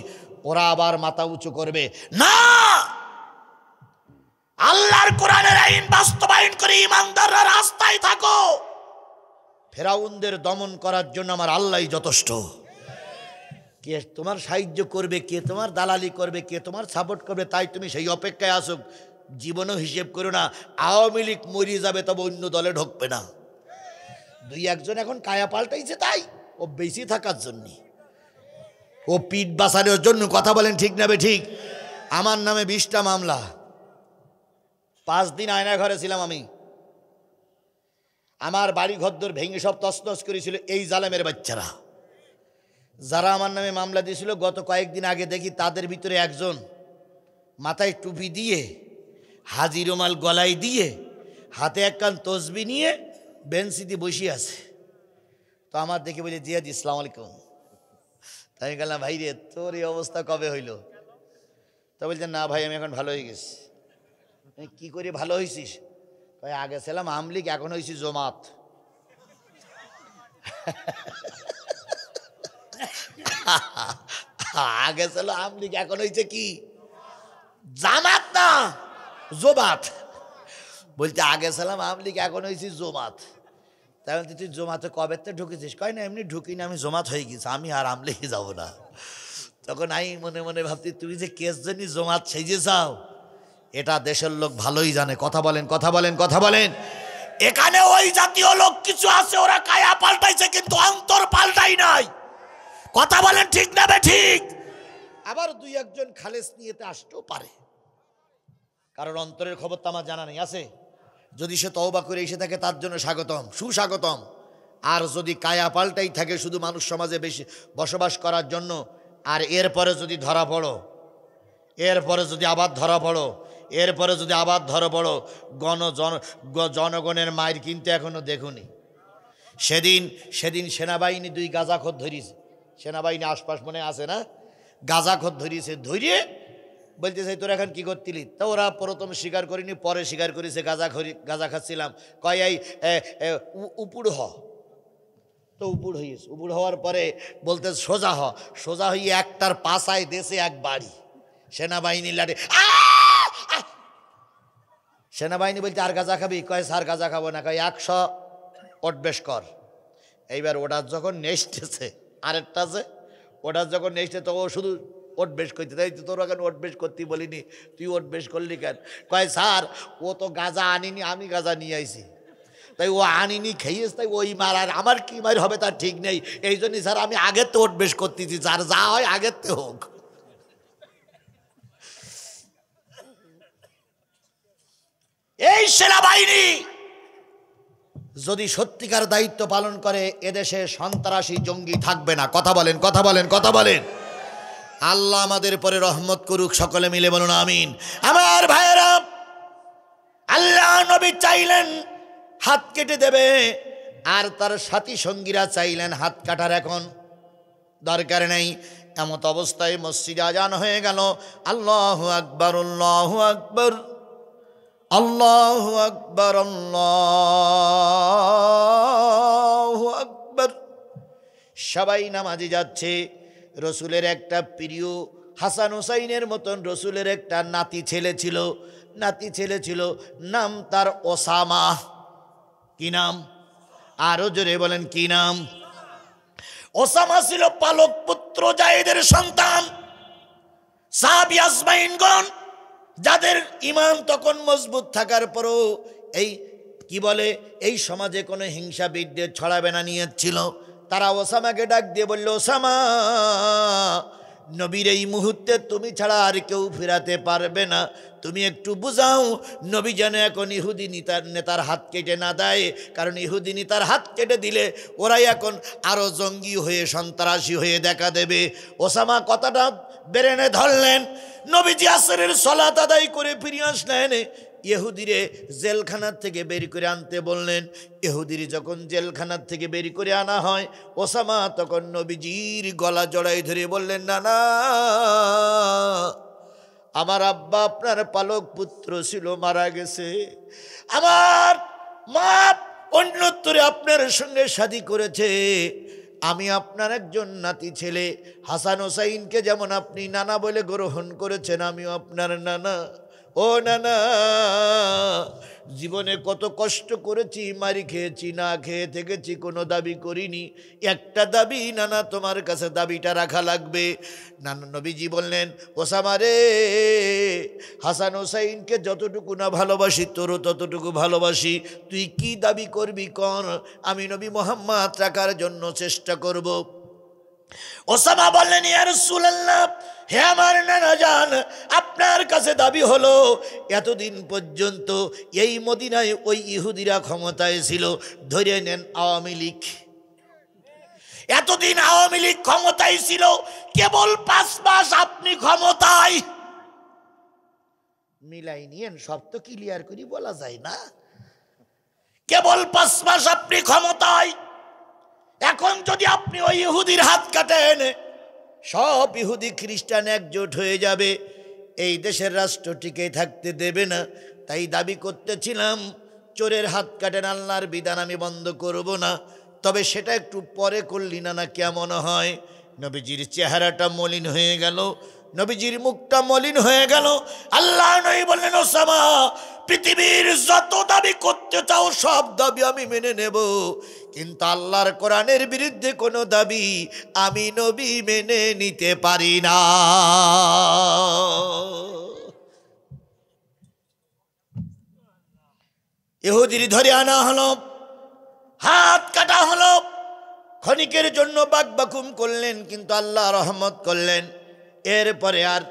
ওরা আবার মাথা উঁচু করবে। না, আল্লাহর কোরআনের আইন বাস্তবায়ন করে ইমানদাররা রাস্তায় থাকো। ফেরাউনদের দমন করার জন্য আমার আল্লাহই যথেষ্ট। কে তোমার সাহায্য করবে, কে তোমার দালালি করবে, কে তোমার সাপোর্ট করবে, তাই তুমি সেই অপেক্ষায় আসো। জীবনও হিসেব করো না, আওয়ামী লীগ মরিয়ে যাবে তবে অন্য দলে ঢুকবে না। দুই একজন এখন কায়া পাল্টাইছে, তাই ও বেশি থাকার জন্য, ও পিঠ বাঁচানোর জন্য। কথা বলেন ঠিক না বে ঠিক? আমার নামে 20টা মামলা, 5 দিন আয়না ঘরে ছিলাম আমি। আমার বাড়ি ঘরদোর ভেঙে সব তছনছ করেছিল এই জালেমের বাচ্চারা, যারা আমার নামে মামলা দিয়েছিল। গত কয়েকদিন আগে দেখি তাদের ভিতরে একজন মাথায় টুপি দিয়ে, হাজি রুমাল গলায় দিয়ে, হাতে একখান তসবি নিয়ে বেঞ্চিতে বসে আছে। তো আমার দেখে বলে, জিয়াদ ইসলাম আলাইকুম। তাই আমি বললাম, ভাই রে তোর এই অবস্থা কবে হইল? তো বলছেন, না ভাই আমি এখন ভালো হয়ে গেছি। কি করে ভালো হয়েছিস? আগে ছিলাম আমলিগ, এখন হয়েছি জমাত। আগে ছিল আমলিগ, এখন হয়েছে কি? জামাত না জোবাত। বলতে আগে ছিলাম আমলিগ, এখন হয়েছি জমাত। তাই বলতে তুই জমাতে কবে তো ঢুকেছিস? কয় না এমনি ঢুকিনি, আমি জমাত হয়ে গেছি, আমি আর আমলিগে যাবো না। তখন আমি মনে মনে ভাবছি, তুমি যে কেস জন্য জমাত সেজে যাও, এটা দেশের লোক ভালোই জানে। কথা বলেন, কথা বলেন, কথা বলেন। এখানে ওই জাতীয় লোক কিছু আছে, ওরা কায়া পাল্টাইছে কিন্তু অন্তর পাল্টাই নাই। কথা বলেন ঠিক না বে ঠিক? আবার দুই একজন খালেস নিয়েতে আসতেও পারে, কারণ অন্তরের খবর তো আমার জানা নেই। আছে যদি সে তওবা করে এসে থাকে তার জন্য স্বাগতম, সুস্বাগতম। আর যদি কায়া পাল্টাই থাকে শুধু মানুষ সমাজে বেশি বসবাস করার জন্য, আর এরপরে যদি ধরা পড়ো, এরপরে যদি আবার ধরা পড়ো, এরপরে যদি আবার ধরা পড়ো, জনগণের মায়ের কিন্তু এখনো দেখুনি। সেদিন সেনাবাহিনী 2 গাঁজাখোর ধরিয়েছে। সেনাবাহিনী আশপাশ মনে আছে না? গাঁজাখোর ধরিয়েছে, ধরিয়ে বলতেছে তোরা এখন কি করতিলি? তা ওরা প্রথম স্বীকার করিনি, পরে স্বীকার করেছে গাঁজা খাচ্ছিলাম। কয় এই উপুড় হ। তো উপুড় হইয়েছে। উপুড় হওয়ার পরে বলতে সোজা হ। সোজা হইয়ে একটার পাশায় দেশে এক বাড়ি। সেনাবাহিনী লাঠি। সেনাবাহিনী বলছে আর গাঁজা খাবি? কয় স্যার গাঁজা খাবো না। কয় 100 ওঠবেশ কর। এইবার ওটার যখন নেস্টেছে, আরেকটা আছে, ওটার যখন নেস্টে তো ও শুধু ওঠবেশ করতে, তাই তোর এখন ওঠবেশ করতে বলিনি, তুই ওঠবেশ করলি কেন? কয় স্যার ও তো গাঁজা আনিনি, আমি গাঁজা নিয়ে আইছি। তাই ও আনিনি খেয়েছ, তাই ওই মারার আমার কি মার হবে তার ঠিক নেই। এই জন্যই স্যার আমি আগের তো ওঠবেশ করতেছি, যার যা হয় আগের তো হোক। এই সেনাবাহিনী যদি সত্যিকার দায়িত্ব পালন করে, এদেশে সন্ত্রাসী জঙ্গি থাকবে না। কথা বলেন, কথা বলেন, কথা বলেন। আল্লাহ আমাদের পরে রহমত করুক, সকলে মিলে বলুন আমিন। আমার ভাইয়েরা, আল্লাহ নবী চাইলেন হাত কেটে দেবে, আর তার সাথী সঙ্গীরা চাইলেন হাত কাটার এখন দরকার নেই। এমত অবস্থায় মসজিদে আজান হয়ে গেল। আল্লাহু আকবার, আল্লাহু আকবার, আল্লাহু আকবার, আল্লাহু আকবার। সবাই নামাজে যাচ্ছে। রসুলের একটা প্রিয় হাসান হুসাইনের মতন রসুলের একটা নাতি ছেলে ছিল, নাম তার ওসামা। কি নাম? আরো জোরে বলেন কি নাম? ওসামা ছিল পালক পুত্র জায়েদের সন্তান। সাহাবী আজমাইনগণ যাদের ঈমান তখন মজবুত থাকার পরও এই কি বলে, এই সমাজে কোনো হিংসা বিদ্বেষ ছড়াবে না নিয়ত ছিল, তারা ওসামাকে ডাক দিয়ে বলল, ওসামা নবীর এই মুহূর্তে তুমি ছাড়া আর কেউ ফেরাতে পারবে না, তুমি একটু বুঝাও নবী যেন এখন ইহুদি নেতার হাত কেটে না দেয়, কারণ ইহুদি নেতার হাত কেটে দিলে ওরাই এখন আরও জঙ্গি হয়ে সন্ত্রাসী হয়ে দেখা দেবে। ওসামা কথাটা বেরেনে ধরলেন। নবীজি আসরের সালাত আদায় করে ফিরে আসলেন। ইহুদিরে জেলখানার থেকে বের করে আনতে বললেন। ইহুদিরে যখন জেলখানার থেকে বের করে আনা হয়, ওসামা তখন নবীজির গলা জড়াই ধরে বললেন, না না, আমার আব্বা আপনার পালক পুত্র ছিল, মারা গেছে। আমার মা অন্যত্তরে আপনার সঙ্গে শাদী করেছে, আমি আপনার একজন নাতি ছেলে। হাসান হোসাইনকে যেমন আপনি নানা বলে গ্রহণ করেছেন, আমিও আপনার নানা। ও নানা, জীবনে কত কষ্ট করেছি, মারি খেয়েছি, না খেয়ে থেকেছি, কোনো দাবি করিনি। একটা দাবি নানা, তোমার কাছে দাবিটা রাখা লাগবে। নানা নবীজি বললেন, ওসামা রে, হাসান হোসাইনকে যতটুকু না ভালোবাসি, তোরও ততটুকু ভালোবাসি। তুই কি দাবি করবি কর, আমি নবী মোহাম্মদ রাখার জন্য চেষ্টা করব। ওসামা বললেন, ইয়া রাসূলুল্লাহ, হে আমার নানা জান, আপনার কাছে দাবি হলো, এতদিন পর্যন্ত এই মদিনায় ওই ইহুদিরা ক্ষমতায় ছিল, ধরে নেন আওয়ামী লীগ। এতদিন আওয়ামী লীগ ক্ষমতায় ছিল, কেবল 5 মাস আপনি ক্ষমতায়। মিলাই নিয়েন, সব তো ক্লিয়ার করে বলা যায় না। কেবল 5 মাস আপনি ক্ষমতায়। এখন যদি আপনি ওই ইহুদির হাত কাটেন, সব ইহুদি খ্রিস্টান একজোট হয়ে যাবে, এই দেশের রাষ্ট্র টিকে থাকতে দেবে না। তাই দাবি করতেছিলাম, চোরের হাত কাটেন, আল্লাহর বিধান আমি বন্ধ করব না। তবে সেটা একটু পরে করলি না, না কেমন হয়? নবীজির চেহারাটা মলিন হয়ে গেল, নবীজির মুখটা মলিন হয়ে গেল। আল্লাহ নবী বললেন, ওসামা, পৃথিবীর যত দাবি করতে চাও সব দাবি আমি মেনে নেব, কিন্তু আল্লাহর কোরআনের বিরুদ্ধে কোনো দাবি আমি নবী মেনে নিতে পারি না। ইহুদির ধরে আনা হলো, হাত কাটা হলো, ক্ষণিকের জন্য বাকবাকুম করলেন, কিন্তু আল্লাহ রহমত করলেন। এরপরে আর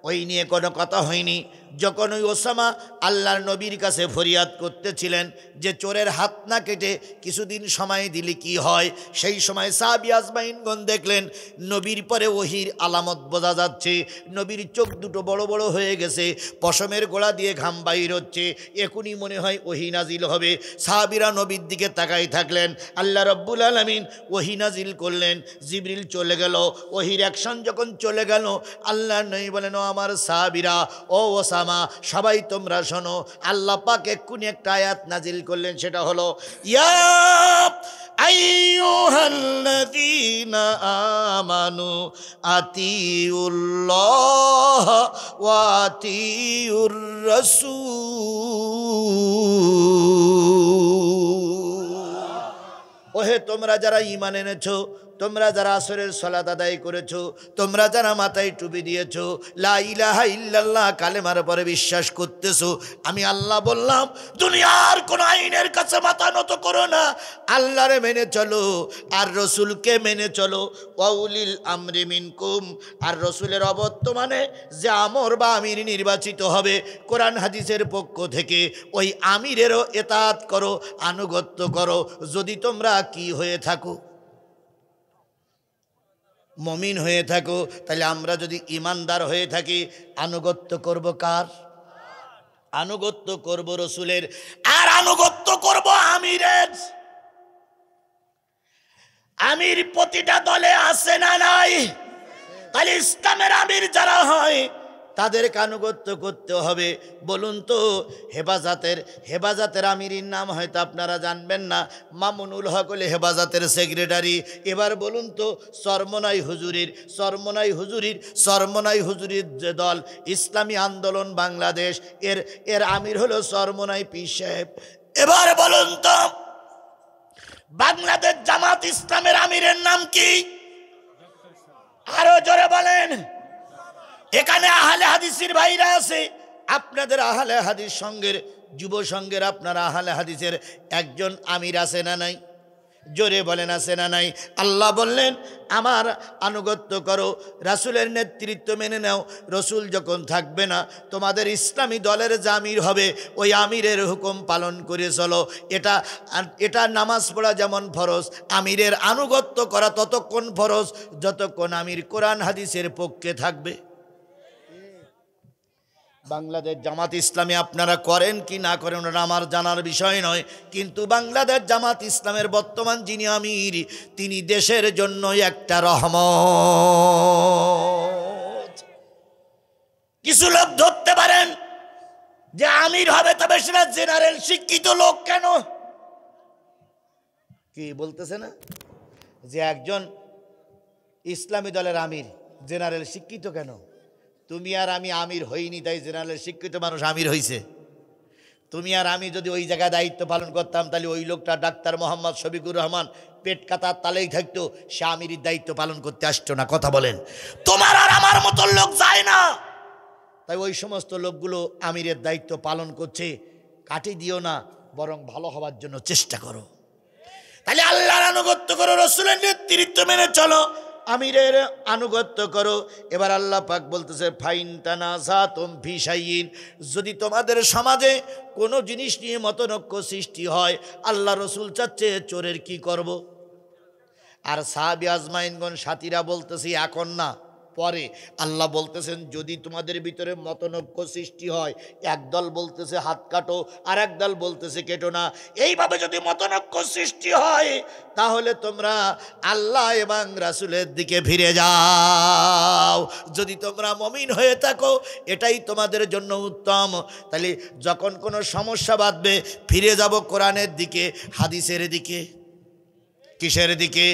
ওই নিয়ে কোনো কথা হয়নি। যখন ওই ওসামা আল্লাহর নবীর কাছে ফরিয়াদ করতেছিলেন যে চোরের হাত না কেটে কিছুদিন সময় দিলে কি হয়, সেই সময় সাহাবী আজমাইনগণ দেখলেন নবীর পরে ওহির আলামত বোঝা যাচ্ছে। নবীর চোখ দুটো বড় বড় হয়ে গেছে, পশমের গোড়া দিয়ে ঘাম বাইর হচ্ছে, এখনই মনে হয় ওহি নাজিল হবে। সাহাবীরা নবীর দিকে তাকাই থাকলেন। আল্লাহ রব্বুল আলামিন ওহি নাজিল করলেন, জিবরিল চলে গেল। ওহির অ্যাকশন যখন চলে গেল, আল্লাহ নবী বলেন, ও আমার সাহাবীরা, ও ওসামা, সবাই তোমরা শোনো। আল্লাহ পাক এক্ষুনি একটা আয়াত নাজিল করলেন, সেটা হলো, ইয়া আইয়ুহাল্লাযীনা আমানু আতিউল্লাহ ওয়া আতিউর রাসূল। ওহে তোমরা যারা ঈমান এনেছো, তোমরা যারা আসরের সালাত আদায় করেছো, তোমরা যারা মাথায় টুপি দিয়েছো, লা ইলাহা ইল্লাল্লাহ কালেমার পরে বিশ্বাস করতেছো, আমি আল্লাহ বললাম দুনিয়ার কোন আইনের কাছে মাথা নত করো না, আল্লাহরে মেনে চলো আর রসুলকে মেনে চলো। ওয়াউলিল আমরি মিনকুম, আর রসুলের অবর্তমানে যে আমর বা আমির নির্বাচিত হবে কোরআন হাদিসের পক্ষ থেকে, ওই আমিরেরও এতাত করো, আনুগত্য করো। যদি তোমরা কি হয়ে থাকো, মুমিন হয়ে থাকো, তাহলে আমরা যদি ইমানদার হয়ে থাকি, আনুগত্য করব কার? আনুগত্য করব রসুলের, আর আনুগত্য করব আমিরের। আমির প্রতিটা দলে আছে না নাই? তাহলে ইসলামের আমির যারা হয় তাদেরকে আনুগত্য করতে হবে। বলুন তো, হেফাজতের আমিরের নাম হয়তো আপনারা জানবেন না, মামুনুল হক হলে হেফাজতের সেক্রেটারি। এবার বলুন তো, চরমনাই হুজুরির যে দল ইসলামী আন্দোলন বাংলাদেশ, এর আমির হলো চরমনাই পীর সাহেব। এবার বলুন তো, বাংলাদেশ জামাত ইসলামের আমিরের নাম কি? আরো জোরে বলেন। এখানে আহলে হাদিসের ভাইরা আছে, আপনাদের আহলে হাদিস সংঘের যুব সংঘের আপনারা আহলে হাদিসের একজন আমির আছে না নাই? জোরে বলেন, আছে না নাই? আল্লাহ বললেন আমার আনুগত্য করো, রাসূলের নেতৃত্ব মেনে নাও। রসুল যখন থাকবে না, তোমাদের ইসলামী দলের যে আমির হবে, ওই আমিরের হুকুম পালন করে চলো। এটা নামাজ পড়া যেমন ফরজ, আমিরের আনুগত্য করা ততক্ষণ ফরজ যতক্ষণ আমির কোরআন হাদিসের পক্ষে থাকবে। বাংলাদেশ জামাত ইসলামী আপনারা করেন কি না করেন ওটা আমার জানার বিষয় নয়, কিন্তু বাংলাদেশ জামাত ইসলামের বর্তমান যিনি আমির, তিনি দেশের জন্য একটা রহমত। কিছু লোক ধরতে পারেন যে আমির হবে, তবে সেটা জেনারেল শিক্ষিত লোক কেন? কি বলতেছে না যে একজন ইসলামী দলের আমির জেনারেল শিক্ষিত কেন? তুমি আর আমি আমির হইনি, তাই জেনারেল শিক্ষিত মানুষ আমির হইছে। তুমি আর আমি যদি ওই জায়গায় দায়িত্ব পালন করতাম, তাহলে ওই লোকটা ডাক্তার মোহাম্মদ শফিকুর রহমান পেট কাতার তালেই থাকতো, সে আমিরের দায়িত্ব পালন করতে আসতো না। কথা বলেন, তোমার আর আমার মতো লোক যায় না। তাই ওই সমস্ত লোকগুলো আমিরের দায়িত্ব পালন করছে, কাটি দিও না, বরং ভালো হওয়ার জন্য চেষ্টা করো। তাহলে আল্লাহর আনুগত্য করো, রসুলের নেতৃত্ব মেনে চলো, আমিরের আনুগত্য করো। এবার আল্লাহ পাক বলতেছে ফাইন তানাযাতুম ফি শাইইন, যদি তোমাদের সমাজে কোনো জিনিস নিয়ে মতনৈক্য সৃষ্টি হয়, আল্লাহ রসুল চাচ্ছে চোরের কি করব। আর সাহাবী আজমাইনগণ সাথীরা বলতেছি এখন না, পরে। আল্লাহ বলতেছেন যদি তোমাদের ভিতরে মতনৈক্য সৃষ্টি হয়, একদল বলতেছে হাত কাটো, আর একদল বলতেছে কেটো না, এইভাবে যদি মতনৈক্য সৃষ্টি হয়, তাহলে তোমরা আল্লাহ এবং রাসূলের দিকে ফিরে যাও। যদি তোমরা মুমিন হয়ে থাকো, এটাই তোমাদের জন্য উত্তম। তাহলে যখন কোনো সমস্যা বাঁধবে, ফিরে যাব কোরআনের দিকে, হাদিসের দিকে। কিসের দিকে?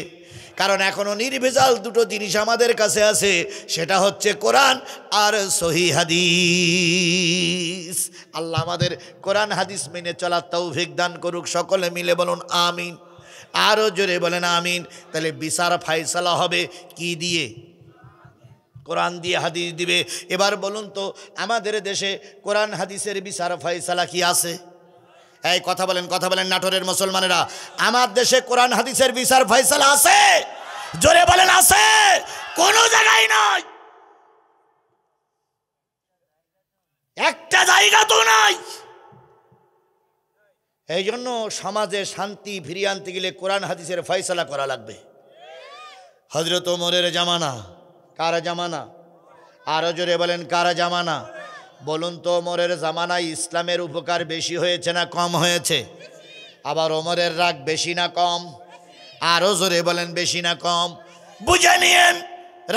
কারণ এখনো নির্ভেজাল দুটো জিনিস আমাদের কাছে আছে, সেটা হচ্ছে কোরআন আর সহিহ হাদিস। আল্লাহ আমাদের কোরআন হাদিস মেনে চলার তৌফিক দান করুক। সকলে মিলে বলুন আমিন, আরো জোরে বলেন আমিন। তাহলে বিচার ফায়সালা হবে কি দিয়ে? কোরআন দিয়ে, হাদিস দিবে। এবার বলুন তো, আমাদের দেশে কোরআন হাদিসের বিচার ফায়সালা কি আছে? এই কথা বলেন, কথা বলেন নাটোরের মুসলমানেরা, আমার দেশে কোরআন হাদিসের বিচার ফয়সালা আছে? জোরে বলেন আছে? কোন জায়গায় নাই, একটা জায়গা তো নাই। এই জন্য সমাজে শান্তি ফিরিয়ে আনতে গেলে কোরআন হাদিসের ফয়সালা করা লাগবে। হযরত ওমরের জামানা, কার জামানা? আরো জোরে বলেন কার জামানা? বলুন তো, ওমরের জামানায় ইসলামের উপকার বেশি হয়েছে না কম হয়েছে? আবার ওমরের রাগ বেশি না কম? আরো জোরে বলেন বেশি না কম? বুঝে নিয়েন,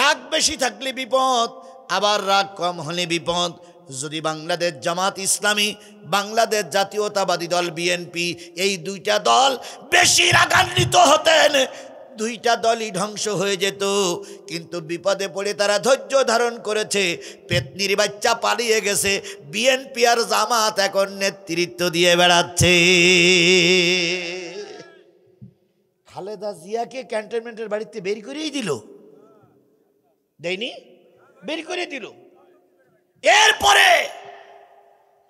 রাগ বেশি থাকলে বিপদ, আবার রাগ কম হলে বিপদ। যদি বাংলাদেশ জামাত ইসলামী, বাংলাদেশ জাতীয়তাবাদী দল বিএনপি, এই দুইটা দল বেশি রাগান্বিত হতেন, দুইটা দলই ধ্বংস হয়ে যেত। কিন্তু বিপদে পড়ে তারা ধৈর্য ধারণ করেছে, পেতনির বাচ্চা পালিয়ে গেছে, বিএনপি আর জামাত এখন নেতৃত্ব দিয়ে বেড়াচ্ছে। খালেদা জিয়াকে ক্যান্টনমেন্টের বাড়িতে বের করেই দিল, দেয়নি? বের করে দিল। এরপরে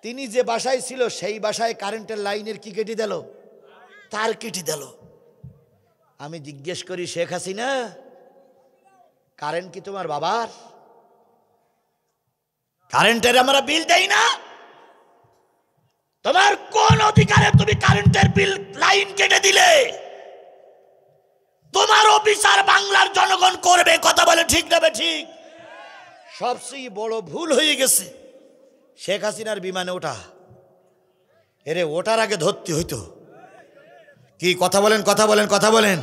তিনি যে বাসায় ছিল, সেই বাসায় কারেন্টের লাইনের কি কেটে দিল? তার কেটে দিল। আমি জিজ্ঞেস করি, শেখ হাসিনা, কারেন্ট কি তোমার বাবার? কারেন্টের আমরা বিল দেই না? তোমার কোন অধিকারে তুমি কারেন্টের বিল লাইন কেটে দিলে? তোমারও বিচার বাংলার জনগণ করবে। কথা বলে ঠিক না ঠিক? সবচেয়ে বড় ভুল হয়ে গেছে শেখ হাসিনার বিমানে ওঠা। এরে ওঠার আগে ধরতে হইতো। কি কথা বলেন, কথা বলেন, কথা বলেন?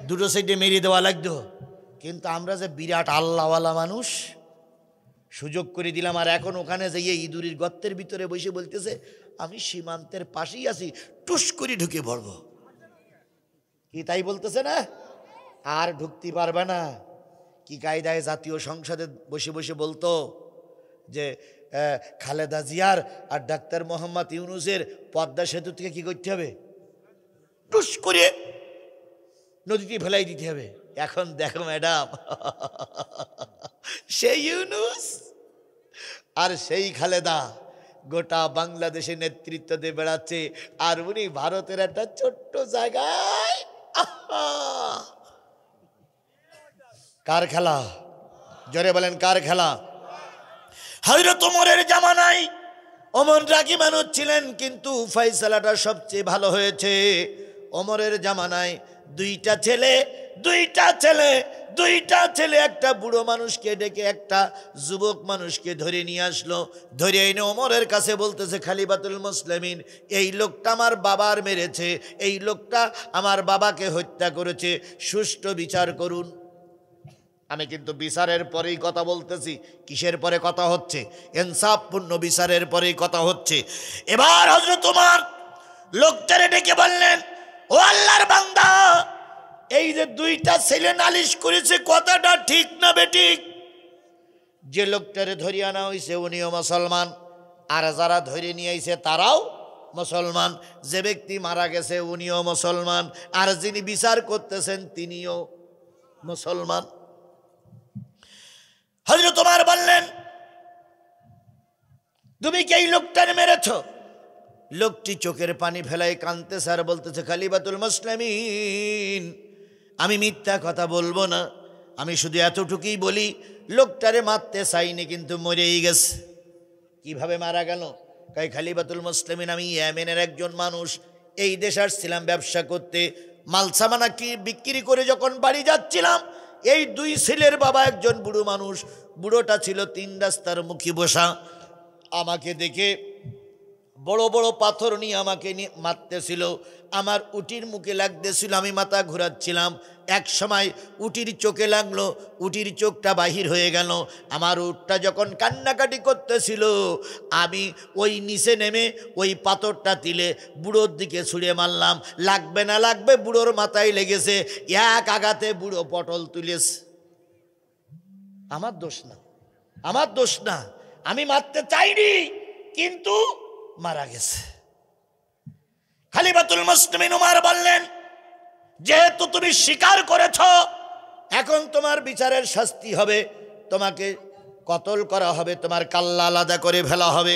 দুটো সাইডে মেরিয়ে দেওয়া লাগতো। কিন্তু আমরা যে বিরাট আল্লাহওয়ালা মানুষ, সুযোগ করে দিলাম। আর এখন ওখানে যাইয়ে ইঁদুরের গর্তের ভিতরে বসে বলতেছে আমি সীমান্তের পাশেই আছি, টুস করে ঢুকে পড়ব। কি তাই বলতেছে না? আর ঢুকতে পারবে না। কি কায়দায় জাতীয় সংসদে বসে বসে বলতো যে খালেদা জিয়ার আর ডাক্তার মোহাম্মদ ইউনূসের পদ্মা সেতু থেকে কি করতে হবে? টুস করে নদীতে ফেলাই দিতে হবে। এখন দেখো ম্যাডাম, সেই ইউনূস আর সেই খালেদা গোটা বাংলাদেশে নেতৃত্ব দিয়ে বেড়াচ্ছে, আর উনি ভারতের একটা ছোট্ট জায়গায়। কার খেলা? জোরে বলেন কার খেলা? হযরত ওমরের জামানায় ওমর রাগী মানুষ ছিলেন, কিন্তু ফয়সালাটা সবচেয়ে ভালো হয়েছে। ওমরের জামানায় দুইটা ছেলে একটা বুড়ো মানুষকে ডেকে একটা যুবক মানুষকে ধরে নিয়ে আসলো। ধরে এনে ওমরের কাছে বলতেছে, খলিফাতুল মুসলিমিন, এই লোকটা আমার বাবার মেরেছে, এই লোকটা আমার বাবাকে হত্যা করেছে, সুষ্ঠু বিচার করুন। আমি কিন্তু বিচারের পরেই কথা বলতেছি। কিসের পরে কথা হচ্ছে? ইনসাফপূর্ণ বিচারের পরেই কথা হচ্ছে। এবার হযরত ওমর লোকটারে ডেকে বললেন, ও আল্লাহর বান্দা, এই যে দুইটা ছেলে নালিশ করেছে, কথাটা ঠিক না বেঠিক? যে লোকটারে ধরে আনা হয়েছে উনিও মুসলমান, আর যারা ধরে নিয়ে আইছে তারাও মুসলমান। যে ব্যক্তি মারা গেছে উনিও মুসলমান, আর যিনি বিচার করতেছেন তিনিও মুসলমান। হযরত ওমর বললেন, তুমি কি এই লোকটারে মেরেছ? লোকটি চোখের পানি ফেলায় কাঁদতেছে আর বলতেছে, খলিফাতুল মুসলিমিন, আমি মিথ্যা কথা বলবো না, আমি শুধু এতটুকুই বলি, লোকটারে মারতে চাইনি কিন্তু মরেই গেছে। কিভাবে মারা গেল? কয়, খলিফাতুল মুসলিমিন, আমি ইয়েমেনের একজন মানুষ, এই দেশ আসছিলাম ব্যবসা করতে, মালসামানা কি বিক্রি করে যখন বাড়ি যাচ্ছিলাম, এই দুই ছেলের বাবা একজন বুড়ো মানুষ, বুড়োটা ছিল 3 রাস্তার মুখী বসা, আমাকে দেখে বড় বড় পাথর নিয়ে আমাকে মারতেছিল, আমার উটির মুখে লাগতেছিল, আমি মাথা ঘোরাচ্ছিলাম, এক সময় উটির চোখে লাগলো, উটির চোখটা বাহির হয়ে গেল, আমার উটটা যখন কান্নাকাটি করতেছিল, আমি ওই নিচে নেমে ওই পাথরটা তিলে বুড়োর দিকে ছুঁড়ে মারলাম, লাগবে না লাগবে, বুড়োর মাথায় লেগেছে, এক আঘাতে বুড়ো পটল তুলেছে। আমার দোষ না, আমার দোষ না, আমি মারতে চাইনি কিন্তু মারা গেছে। খলিফাতুল মুসলিমিন ওমর বললেন, যেহেতু তুমি স্বীকার করেছ, এখন তোমার বিচারের শাস্তি হবে, তোমাকে কতল করা হবে, তোমার কাল্লা আলাদা করে ফেলা হবে।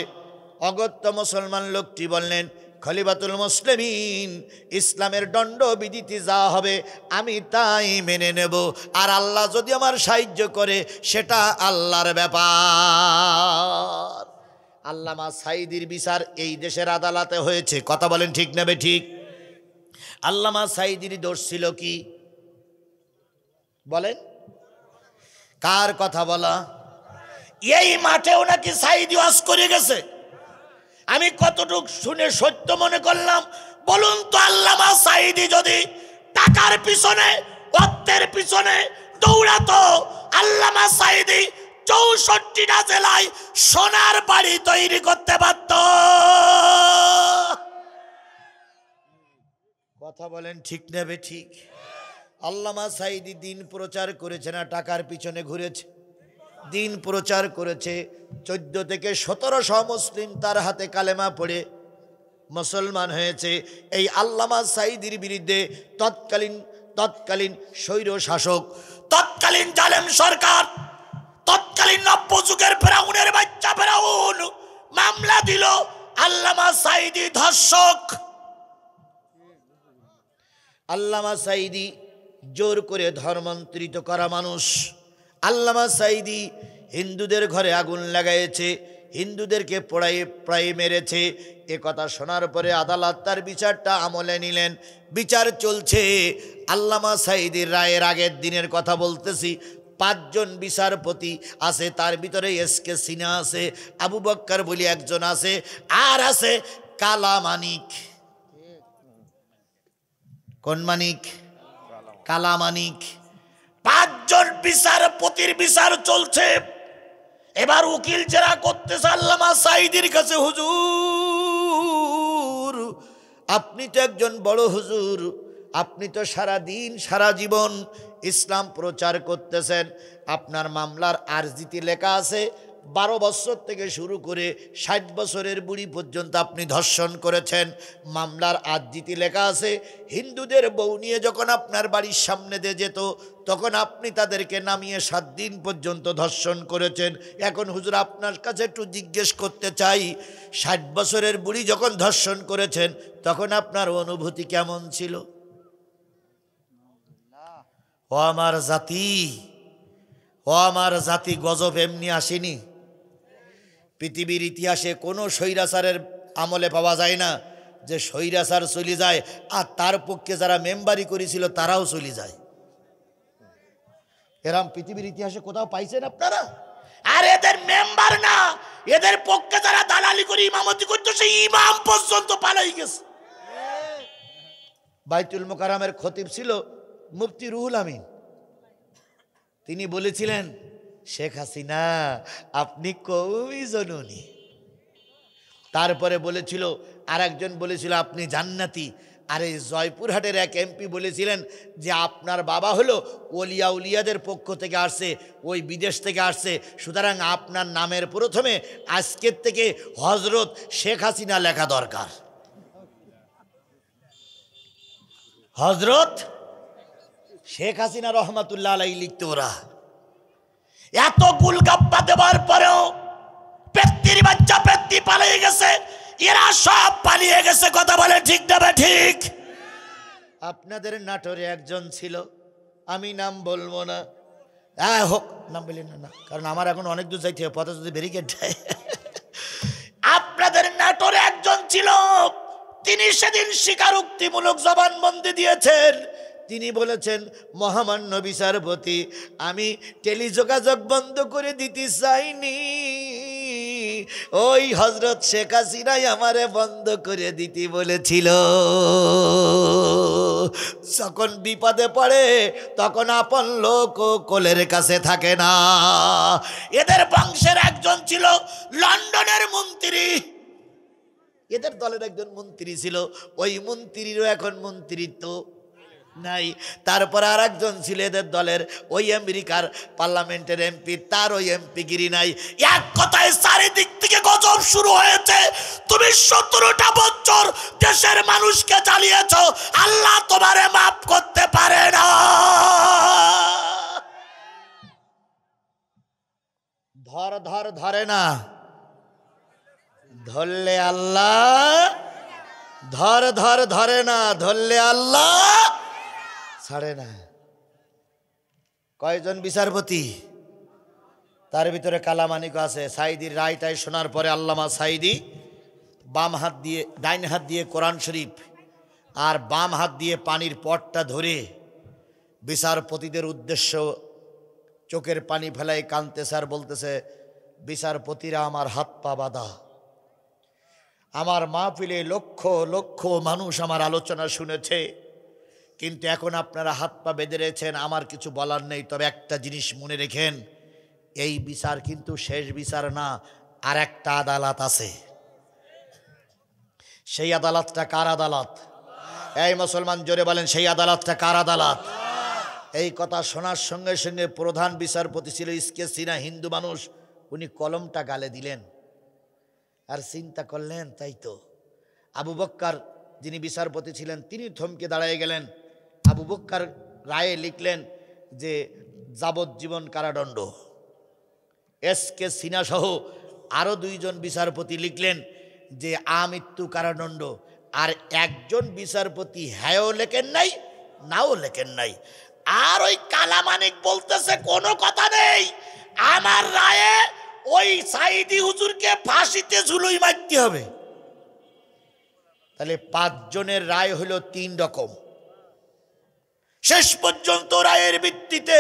অগত্য মুসলমান লোকটি বললেন, খলিফাতুল মুসলিমিন, ইসলামের দণ্ডবিধিতে যা হবে আমি তাই মেনে নেব, আর আল্লাহ যদি আমার সাহায্য করে সেটা আল্লাহর ব্যাপার। আল্লামা সাঈদীর বিচার এই দেশের আদালতে হয়েছে, কথা বলেন ঠিক না বেঠিক? আল্লামা সাঈদীর দোষ ছিল কি বলেন? কার কথা বলা? এই মাঠেও নাকি সাঈদী ওয়াজ করে গেছে। আমি কতটুকু শুনে সত্য মনে করলাম বলুন তো? আল্লামা সাঈদী যদি টাকার পিছনে, অর্থের পিছনে দৌড়াতো, আল্লামা সাঈদী 64টা জেলায় সোনার বাড়ি তৈরি করতে পারত। কথা বলেন ঠিক না বেঠিক? আল্লামা সাঈদী দিন প্রচার করেছে না টাকার পিছনে ঘুরেছে? দিন প্রচার করেছে। 14 থেকে 1700 মুসলিম তার হাতে কালেমা পড়ে মুসলমান হয়েছে। এই আল্লামা সাঈদীর বিরুদ্ধে তৎকালীন স্বৈর শাসক, তৎকালীন জালেম সরকার, তৎকালীন নব্য যুগের ফেরাউনের বাচ্চা ফেরাউন মামলা দিল, আল্লামা সাঈদী ধর্ষক। আল্লামা সাঈদী জোর করে ধর্মান্তরিত করা মানুষ। আল্লামা সাঈদী হিন্দুদের ঘরে আগুন লাগাইছে, হিন্দুদেরকে প্রায় মেরেছে। এ কথা শোনার পরে আদালত তার বিচারটা আমলে নিলেন। বিচার চলছে। আল্লামা সাঈদীর রায়ের আগের দিনের কথা বলতেছি। 5 জন বিচারপতি আছে, তার ভিতরে এসকে সিনহা আছে, আবু বক্কর বলি একজন আছে, আর আছে কালা মানিক। কোন মানিক? কালা মানিক। 5 জন বিচারপতির বিচার চলছে। এবার উকিল যারা করতেছে আল্লামা সাঈদীর কাছে, হুজুর আপনি তো একজন বড় হুজুর, আপনি তো সারা দিন সারা জীবন ইসলাম প্রচার করতেছেন, আপনার মামলার আরজিতে লেখা আছে 12 বছর থেকে শুরু করে 60 বছরের বুড়ি পর্যন্ত আপনি ধর্ষণ করেছেন। মামলার আরজিতে লেখা আছে হিন্দুদের বউ নিয়ে যখন আপনার বাড়ির সামনে দিয়ে যেত তখন আপনি তাদেরকে নামিয়ে 7 দিন পর্যন্ত ধর্ষণ করেছেন। এখন হুজুর আপনার কাছে একটু জিজ্ঞেস করতে চাই, 60 বছরের বুড়ি যখন ধর্ষণ করেছেন তখন আপনার অনুভূতি কেমন ছিল? ও আমার জাতি, ও আমার জাতি, গজব এমনি আসেনি। পৃথিবীর ইতিহাসে কোনো স্বৈরাচারের আমলে পাওয়া যায় না যে স্বৈরাচার চলে যায় আর তার পক্ষে যারা মেম্বারি করেছিল তারাও চলে যায়। এরম পৃথিবীর ইতিহাসে কোথাও পাইছেন আপনারা? আর এদের মেম্বার না, এদের পক্ষে যারা দালালি করে ইমামতি করতো সেই ইমাম পর্যন্ত পালাই গেছে। বাইতুল মোকাররমের খতিব ছিল মুফতি রুহুল আমিন। তিনি বলেছিলেন, শেখ হাসিনা আপনি কওমি জননী। তারপরে বলেছিল, আর একজন বলেছিল আপনি জান্নাতি, আর এই জয়পুরহাটের এক এমপি বলেছিলেন যে আপনার বাবা হলো ওলিয়া উলিয়াদের পক্ষ থেকে আসছে, ওই বিদেশ থেকে আসছে, সুতরাং আপনার নামের প্রথমে আজকের থেকে হজরত শেখ হাসিনা লেখা দরকার। হজরত শেখ হাসিনা রহমাতুল্লাহ আলাইহি লিখতে ওরা। এত গুলগাপ্পা দেওয়ার পরেও পেত্তির বাচ্চা পেত্তি পালিয়ে গেছে, এরা সব পালিয়ে গেছে। কথা বলে ঠিক না ঠিক? আপনাদের নাটোরে একজন ছিল, আমি নাম বলবো না, হোক নাম বললেন না, কারণ আমার এখন অনেক দূর যাইতে হবে, পথে যদি ব্যারিকেড দেয়। আপনাদের নাটোরে একজন ছিল, তিনি সেদিন স্বীকারোক্তিমূলক জবানবন্দি দিয়েছেন। তিনি বলেছেন, মহামান্য বিচারপতি, আমি টেলিযোগাযোগ বন্ধ করে দিতে চাইনি, ওই হজরত শেখ হাসিনাই আমারে বন্ধ করে দিতে বলেছিল। যখন বিপদে পড়ে তখন আপন লোক কোলের কাছে থাকে না। এদের বংশের একজন ছিল লন্ডনের মন্ত্রী, এদের দলের একজন মন্ত্রী ছিল, ওই মন্ত্রীরও এখন মন্ত্রিত্ব নাই। তারপর আর একজন ছিল এদের দলের, ওই আমেরিকার পার্লামেন্টের এমপি, তার ওই এমপিগিরি নাই। এক কথায় চারিদিক থেকে গজব শুরু হয়েছে। তুমি 17টা বছর দেশের মানুষকে জ্বালিয়েছ, আল্লাহ তোমারে মাফ করতে পারে না। ধরে না, ধরলে আল্লাহ, ধরে না, ধরলে আল্লাহ ছাড়ে না। কয়জন বিচারপতি? তার ভিতরে কালামানিক আছে। সাইদির রায়টাই শোনার পরে আল্লামা সাইদি বাম হাত দিয়ে, ডাইন হাত দিয়ে কোরআন শরীফ আর বাম হাত দিয়ে পানির পটটা ধরে বিচারপতিদের উদ্দেশ্য চোখের পানি ফেলাই কাঁদতেছে আর বলতেছে, বিচারপতিরা আমার হাত পা বাঁধা, আমার মাহফিলে লক্ষ লক্ষ মানুষ আমার আলোচনা শুনেছে, কিন্তু এখন আপনারা হাত পা বেঁধে রেখেছেন, আমার কিছু বলার নেই। তবে একটা জিনিস মনে রেখেন, এই বিচার কিন্তু শেষ বিচার না, আর একটা আদালত আছে। সেই আদালতটা কার আদালত? এই মুসলমান জোরে বলেন, সেই আদালতটা কার আদালত? এই কথা শোনার সঙ্গে সঙ্গে প্রধান বিচারপতি ছিল ইসকে সিনা, হিন্দু মানুষ, উনি কলমটা গালে দিলেন আর চিন্তা করলেন, তাই তো। আবু বক্কর যিনি বিচারপতি ছিলেন তিনি থমকে দাঁড়িয়ে গেলেন। আবু বক্কর রায়ে লিখলেন যে যাবজ্জীবন কারাদণ্ড। এসকে সিনা সহ আরও 2 জন বিচারপতি লিখলেন যে আমৃত্যু কারাদণ্ড। আর একজন বিচারপতি হ্যাঁও লেখেন নাই, নাও লেখেন নাই। আর ওই কালামানিক বলতেছে কোনো কথা নেই, আমার রায়ে ওই সাইদি হুজুরকে ফাঁসিতে ঝুলুই মারতে হবে। তাহলে 5 জনের রায় হলো 3 রকম। শেষ পর্যন্ত রায়ের ভিত্তিতে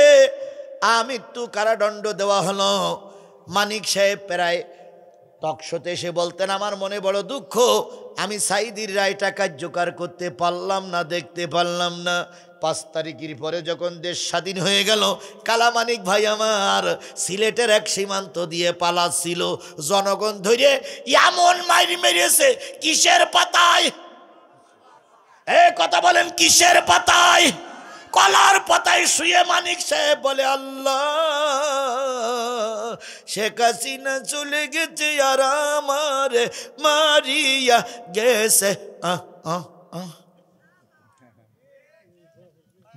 আমৃত্যু কারাদণ্ড দেওয়া হলো। মানিক সাহেব প্রায় টকশোতে এসে বলতেন, আমার মনে বড় দুঃখ, আমি সাইদির রায়টা কার্যকর করতে পারলাম না, দেখতে পারলাম না। 5 তারিখের পরে যখন দেশ স্বাধীন হয়ে গেল, কালামানিক ভাই আমার সিলেটের এক সীমান্ত দিয়ে পালাচ্ছিল, জনগণ ধরে এমন মাইর মেরেছে, কিসের পাতায়? কথা বলেন, কিসের পাতায়? কলার পাতায় শুয়ে মানিক সাহেব বলে, আল্লাহ, শেখ হাসিনা চলে গেছে আর আমার মারিয়া গেছে।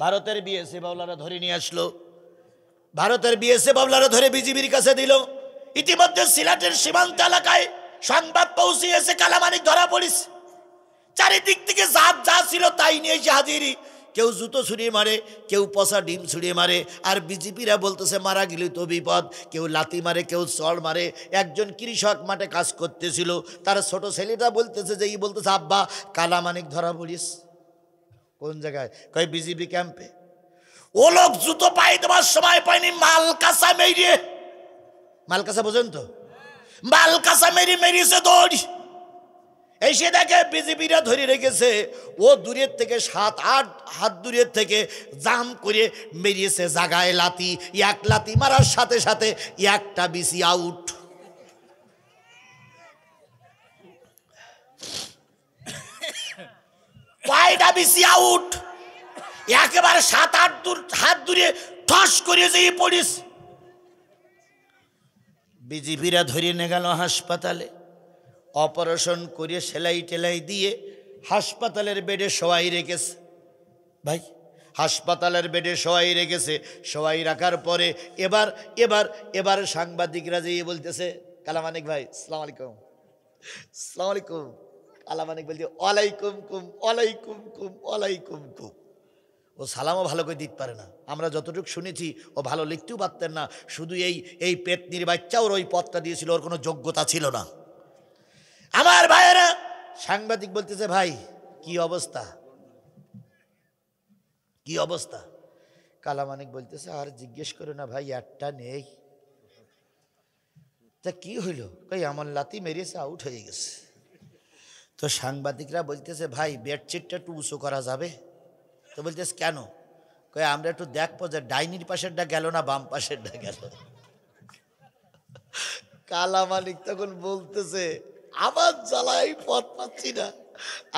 ভারতের বিএসএফ বাবলারা ধরে নিয়ে আসলো, ভারতের বিএসএফ বাবলারা ধরে বিজিবির কাছে দিল। ইতিমধ্যে সিলেটের সীমান্ত এলাকায় সংবাদ পৌঁছিয়েছে কালামানিক ধরা পড়েছে। চারিদিক থেকে যা ছিল তাই নিয়ে এসে হাজিরি। কেউ জুতো ছুড়িয়ে মারে, কেউ পচা ডিম ছুড়িয়ে মারে, আর বিজেপিরা বলতেছে মারা গেলে তো বিপদ। কেউ লাথি মারে, কেউ চড় মারে। একজন কৃষক মাঠে কাজ করতেছিল, তার ছোট ছেলেটা বলতেছে যে বলতেছে, আব্বা কালামানিক ধরা পড়িস। কোন জায়গায়? কয় বিজেপি ক্যাম্পে। ও লোক জুতো পাই দেওয়ার সময় পায়নি, মালকাসা মেরিয়ে, মালকাসা বোঝেন তো, মালকাসা মেরিয়েছে দৌড়। এসে দেখে বিজেপিরা ধরে রেখেছে। ও দূরের থেকে 7-8 হাত দূরের থেকে জাম করে মেরিয়েছে জাগায় লাতি। এক লাতি মারার সাথে সাথে একটা বিসি আউট। কয়টা বিসি আউট, একেবারে 7-8 হাত দূরে ঠস করে যেয়ে পড়িস। বিজিবিরা ধরে নিয়ে গেল হাসপাতালে, অপারেশন করে সেলাই টেলাই দিয়ে হাসপাতালের বেডে শোয়াই রেখেছে। ভাই হাসপাতালের বেডে শোয়াই রেখেছে। শোয়াই রাখার পরে এবার এবার এবার সাংবাদিকরা যেয়ে বলতেছে, কালামানিক ভাই আসসালামু আলাইকুম, আসসালামু আলাইকুম। কালামানিক বলছে ওয়ালাইকুম কুম, ওয়ালাইকুম কুম, ওয়ালাইকুম কুম। ও সালামও ভালো করে দিতে পারে না, আমরা যতটুকু শুনেছি ও ভালো লিখতেও পারতেন না। শুধু এই পেতনির বাচ্চা ওর ওই পদটা দিয়েছিল, ওর কোনো যোগ্যতা ছিল না। আমার ভাইয়েরা, সাংবাদিক বলতেছে ভাই কি অবস্থা, কি অবস্থা? কালামানিক বলতেছে আর জিজ্ঞেস করো না ভাই, একটা নেই। তা কি হইল? কই আমার লাতি মেরেছে, আউট হয়ে গেছে। তো সাংবাদিকরা বলতেছে ভাই বেডশিটটা একটু উঁচু করা যাবে? তো বলতেছে কেন? কই আমরা একটু দেখবো যে ডাইনির পাশেরটা গেল না বাম পাশেরটা গেল। কালামানিক তখন বলতেছে আমার জ্বালাই পথ পাচ্ছি না,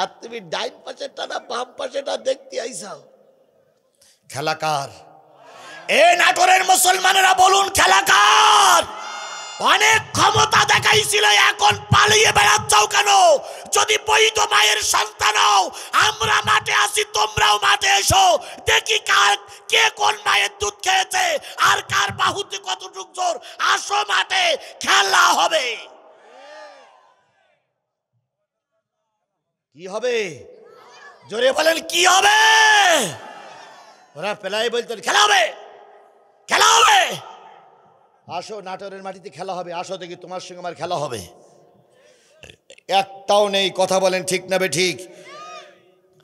আর তুমি ডাইন পাশেরটা না বাম পাশেরটা দেখতে আইসাও। খেলাকার এ নাটোরের মুসলমানেরা বলুন খেলাকার? অনেক ক্ষমতা দেখাইছিল, এখন পালিয়ে বেড়াচ্ছাও কেন? যদি বৈধ মায়ের সন্তান হও, আমরা মাঠে আছি, তোমরাও মাঠে এসো, দেখি কার কে কোন মায়ের দুধ খেয়েছে আর কার বাহুতে কতটুক জোর। আসো মাঠে, খেলা হবে। কি হবে? জোরে বলেন কি হবে? ওরা পেলাই বলতেন খেলা হবে, খেলা হবে। আসো নাটোরের মাটিতে খেলা হবে, আসো দেখি তোমার সঙ্গে আমার খেলা হবে। একটাও নেই, কথা বলেন ঠিক না বে ঠিক?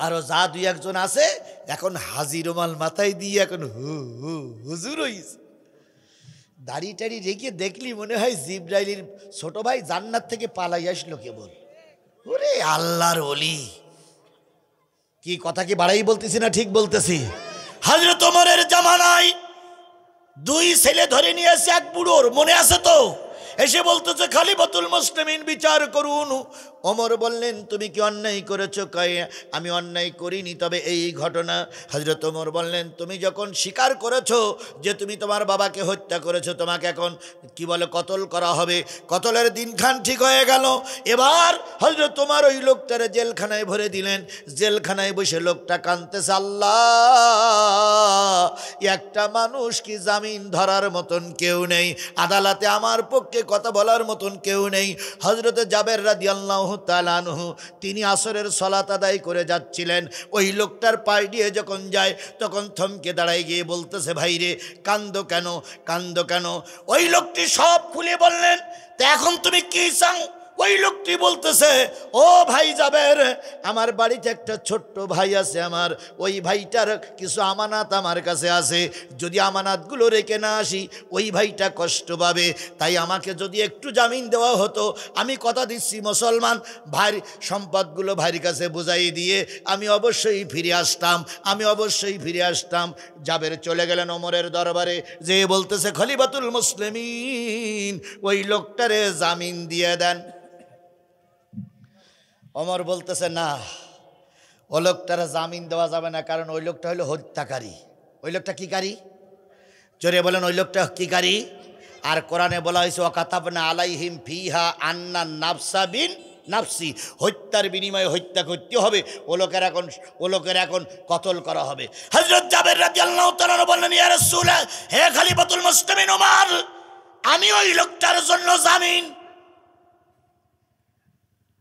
আরো যা দুই একজন আছে এখন হাজি রুমাল মাথায় দিয়ে এখন হুজুর হইছে। দাড়ি টাড়ি রেখে দেখলি মনে হয় জিব্রাইলের ছোট ভাই জান্নাত থেকে পালাই আসলো কেবল। ওরে আল্লাহর ওলি, কি কথা কি বাড়াই বলতেছি না ঠিক বলতেছি? হযরত ওমরের জামানায় দুই ছেলে ধরে নিয়ে এসে এক বুড়োর, মনে আছে তো? এসে বলতেছে খলিফাতুল মুসলিমিন বিচার করুন। ওমর বললেন তুমি কি অন্যায় করেছো? কয়ে আমি অন্যায় করিনি, তবে এই ঘটনা। হযরত ওমর বললেন তুমি যখন স্বীকার করেছো যে তুমি তোমার বাবাকে হত্যা করেছো, তোমাকে এখন কি বলে কতল করা হবে। কতলের দিনখান ঠিক হয়ে গেল। এবার হযরত ওমর ওই লোকটারে জেলখানায় ভরে দিলেন। জেলখানায় বসে লোকটা কাঁদতেছে, আল্লাহ একটা মানুষ কি জামিন ধরার মতন কেউ নেই, আদালতে আমার পক্ষে কথা বলার মতন কেউ নেই। হযরতে জাবের রাদিয়াল্লাহু তাআলা আনহু তিনি আসরের সালাত আদায় করে যাচ্ছিলেন। ওই লোকটার পায়ে দিয়ে যখন যায় তখন থমকে দাঁড়ায় গিয়ে বলতেছে ভাইরে কান্দো কেন, কান্দো কেন? ওই লোকটি সব খুলে বললেন, তা এখন তুমি কি চাও? ওই লোকটি বলতেছে ও ভাই জাবের, আমার বাড়িতে একটা ছোট্ট ভাই আছে, আমার ওই ভাইটার কিছু আমানাত আমার কাছে আছে, যদি আমানাতগুলো রেখে না আসি ওই ভাইটা কষ্ট পাবে, তাই আমাকে যদি একটু জামিন দেওয়া হতো, আমি কথা দিচ্ছি মুসলমান ভাই সম্পদগুলো ভাইয়ের কাছে বুঝাই দিয়ে আমি অবশ্যই ফিরে আসতাম, আমি অবশ্যই ফিরে আসতাম। জাবের চলে গেলেন ওমরের দরবারে, যে বলতেছে খলিফাতুল মুসলিমিন ওই লোকটারে জামিন দিয়ে দেন। ওমর বলতেছে না, ওই লোকটার জামিন দেওয়া যাবে না, কারণ ওই লোকটা হলো হত্যাকারী। ওই লোকটা কি কারী? জোরে বলেন ওই লোকটা কি কারী? আর কোরআনে বলা হয়েছে ওয়াকাতাবনা আলাইহিম ফিহা আন্না নাফসা বিন নাফসি, হত্যার বিনিময়ে হত্যা করতে হবে। ও লোকের এখন কতল করা হবে। হযরত জাবের রাদিয়াল্লাহু তাআলা বললেন ইয়া রাসূলুল্লাহ, হে খলিফাতুল মুসলিমিন ওমর, আমি ওই লোকটার জন্য জামিন।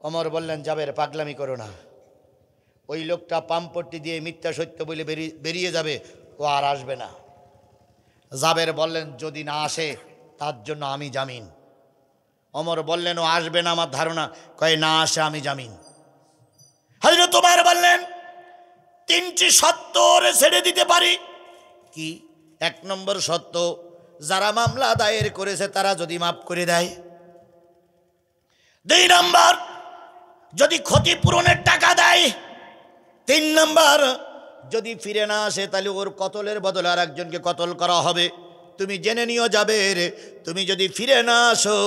ওমর বললেন জাবের পাগলামি করো না, ওই লোকটা পাম্পট্টি দিয়ে মিথ্যা সত্য বলে বেরিয়ে যাবে, ও আর আসবে না। জাবের বললেন যদি না আসে তার জন্য আমি জামিন। ওমর বললেন ও আসবে না আমার ধারণা, কয়ে না আসে আমি জামিন। হযরত ওমর বললেন তিনটি শর্ত ছেড়ে দিতে পারি। কি? এক নম্বর শর্ত, যারা মামলা দায়ের করেছে তারা যদি মাফ করে দেয়। দুই নম্বর, যদি ক্ষতিপূরণের টাকা দেয়। তিন নম্বর, যদি ফিরে না আসে তাহলে ওর কতলের বদলে আর একজনকে কতল করা হবে। তুমি জেনে নিও জাবের, তুমি যদি ফিরে না আসো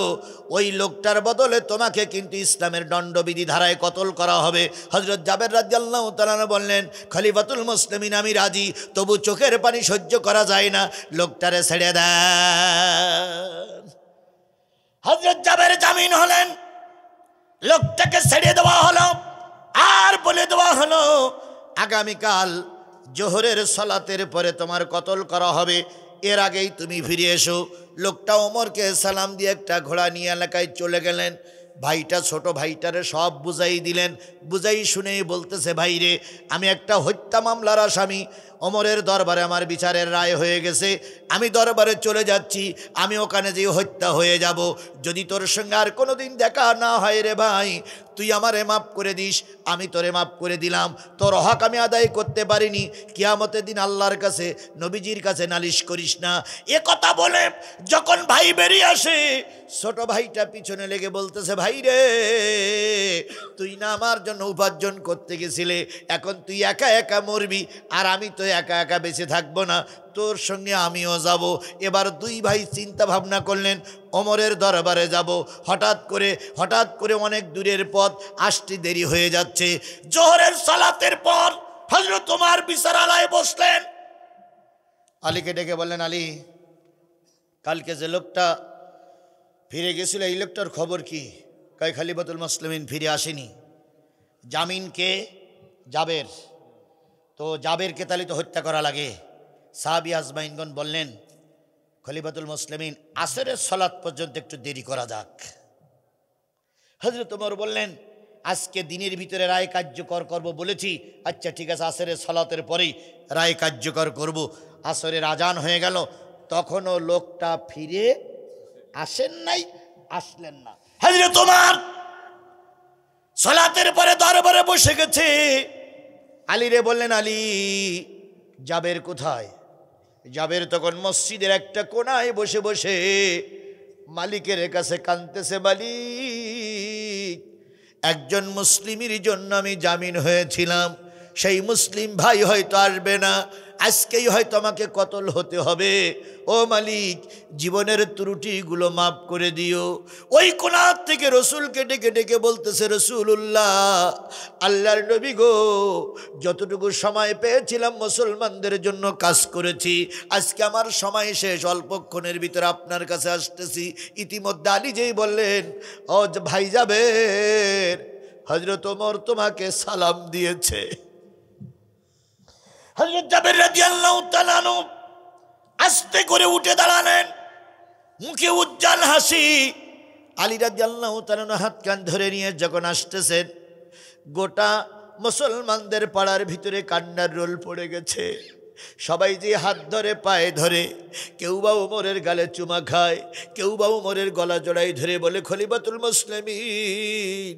ওই লোকটার বদলে তোমাকে কিন্তু ইসলামের দণ্ডবিধি ধারায় কতল করা হবে। হযরত জাবের রাদিয়াল্লাহু তাআলা বললেন, খলিফাতুল মুসলিমিন আমি রাজি, তবু চোখের পানি সহ্য করা যায় না, লোকটারে ছেড়ে দেন। হযরত জাবের জামিন হলেন, লোকটাকে ছেড়ে দেওয়া হলো। আর বলে দেওয়া হলো, আগামীকাল জোহরের সালাতের পরে তোমার কতল করা হবে, এর আগেই তুমি ফিরে এসো। লোকটা ওমরকে সালাম দিয়ে একটা ঘোড়া নিয়ে এলাকায় চলে গেলেন। ভাইটা ছোট ভাইটারে সব বুঝাই দিলেন, বুঝাই শুনেই বলতেছে, ভাই রে, আমি একটা হত্যা মামলার আসামি, ওমরের দরবারে আমার বিচারের রায় হয়ে গেছে, আমি দরবারে চলে যাচ্ছি, আমি ওখানে যেয়ে হত্যা হয়ে যাব। যদি তোর সঙ্গে আর কোনো দিন দেখা না হয় রে ভাই, তুই আমারে মাফ করে দিস, আমি তোরে মাফ করে দিলাম। তোর হক আমি আদায় করতে পারিনি, কিয়ামতের দিন আল্লাহর কাছে নবীজির কাছে নালিশ করিস না। এ কথা বলে যখন ভাই বেরিয়ে আসে, ছোট ভাইটা পিছনে লেগে বলতেছে, ভাই রে, তুই না আমার জন্য উপার্জন করতে গেছিলে, এখন তুই একা একা মরবি, আর আমি তো একা একা বেঁচে থাকবো না, তোর সঙ্গে আমিও যাব। এবার দুই ভাই চিন্তা ভাবনা করলেন ওমরের দরবারে যাব। হঠাৎ করে অনেক দূরের পথ, আসতে দেরি হয়ে যাচ্ছে। জোহরের সালাতের পর হযরত ওমর বিচারালয়ে বসলেন। আলীকে ডেকে বললেন, আলী, কালকে যে লোকটা ফিরে গেছিল, এই লোকটার খবর কি? কয় খলিফাতুল মুসলিমিন ফিরে আসেনি। জামিনকে জাবের, তো জাবেরকে তাহলে তো হত্যা করা লাগে। সাহাবী আজমাইনগণ বললেন, খলিফাতুল মুসলিমিন আসরের সালাত পর্যন্ত একটু দেরি করা যাক। হযরত ওমর বললেন, আজকে দিনের ভিতরে রায় কার্যকর করব বলেছি, আচ্ছা ঠিক আছে, আসরের সালাতের পরেই রায় কার্যকর করব। আসরের আজান হয়ে গেল, তখনও লোকটা ফিরে আসলেন না। হযরত ওমর সালাতের পরে দরবারে বসে গেছে। আলীরে বললেন, আলী, জাবের কোথায়? জাবের তখন মসজিদের একটা কোণায় বসে বসে মালিকের কাছে কাঁদতেছে, মালিক, একজন মুসলিমের জন্য আমি জামিন হয়েছিলাম, সেই মুসলিম ভাই হয়তো আসবে না, আজকেই হয়তো আমাকে কতল হতে হবে। ও মালিক, জীবনের ত্রুটিগুলো মাফ করে দিও। ওই কোণা থেকে রসুলকে ডেকে ডেকে বলতেছে, রসুল্লাহ, আল্লাহর নবী গো, যতটুকু সময় পেয়েছিলাম মুসলমানদের জন্য কাজ করেছি, আজকে আমার সময় শেষ, অল্পক্ষণের ভিতরে আপনার কাছে আসতেছি। ইতিমধ্যে আলী যেই বললেন, ও ভাই জাবের, হযরত ওমর তোমাকে সালাম দিয়েছে। হযরত জাবের রাদিয়াল্লাহু তাআলা আস্তে করে উঠে দাঁড়ালেন, মুখে উজ্জ্বল হাসি। আলী রাদিয়াল্লাহু তাআলা হাত কান ধরে নিয়ে যখন আসতেছেন, গোটা মুসলমানদের পাড়ার ভিতরে কান্নার রোল পড়ে গেছে। সবাই যে হাত ধরে, পায়ে ধরে, কেউ বা ওমরের গালে চুমা খায়, কেউ বা ওমরের গলা জড়াই ধরে বলে, খলিফাতুল মুসলিমিন,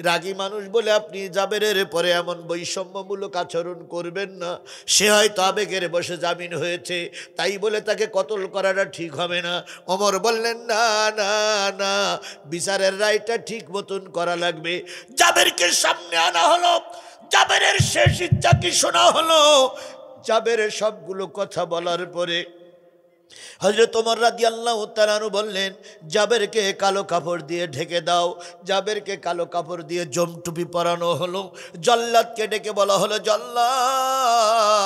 রাগী মানুষ বলে আপনি জাবেরের পরে এমন বৈষম্যমূলক আচরণ করবেন না, সে হয়তো আবেগের বসে জামিন হয়েছে, তাই বলে তাকে কতল করাটা ঠিক হবে না। ওমর বললেন, না না না, বিচারের রায়টা ঠিক মতন করা লাগবে। জাবেরকে সামনে আনা হলো, জাবেরের শেষ ইচ্ছা কি শোনা হলো। জাবেরের সবগুলো কথা বলার পরে হযরত ওমর রাদিয়াল্লাহু তাআলা বললেন, জাবেরকে কালো কাপড় দিয়ে ঢেকে দাও। জাবেরকে কালো কাপড় দিয়ে জমটুপি পরানো হলো। জল্লাদকে ডেকে বলা হলো, জল্লাদ,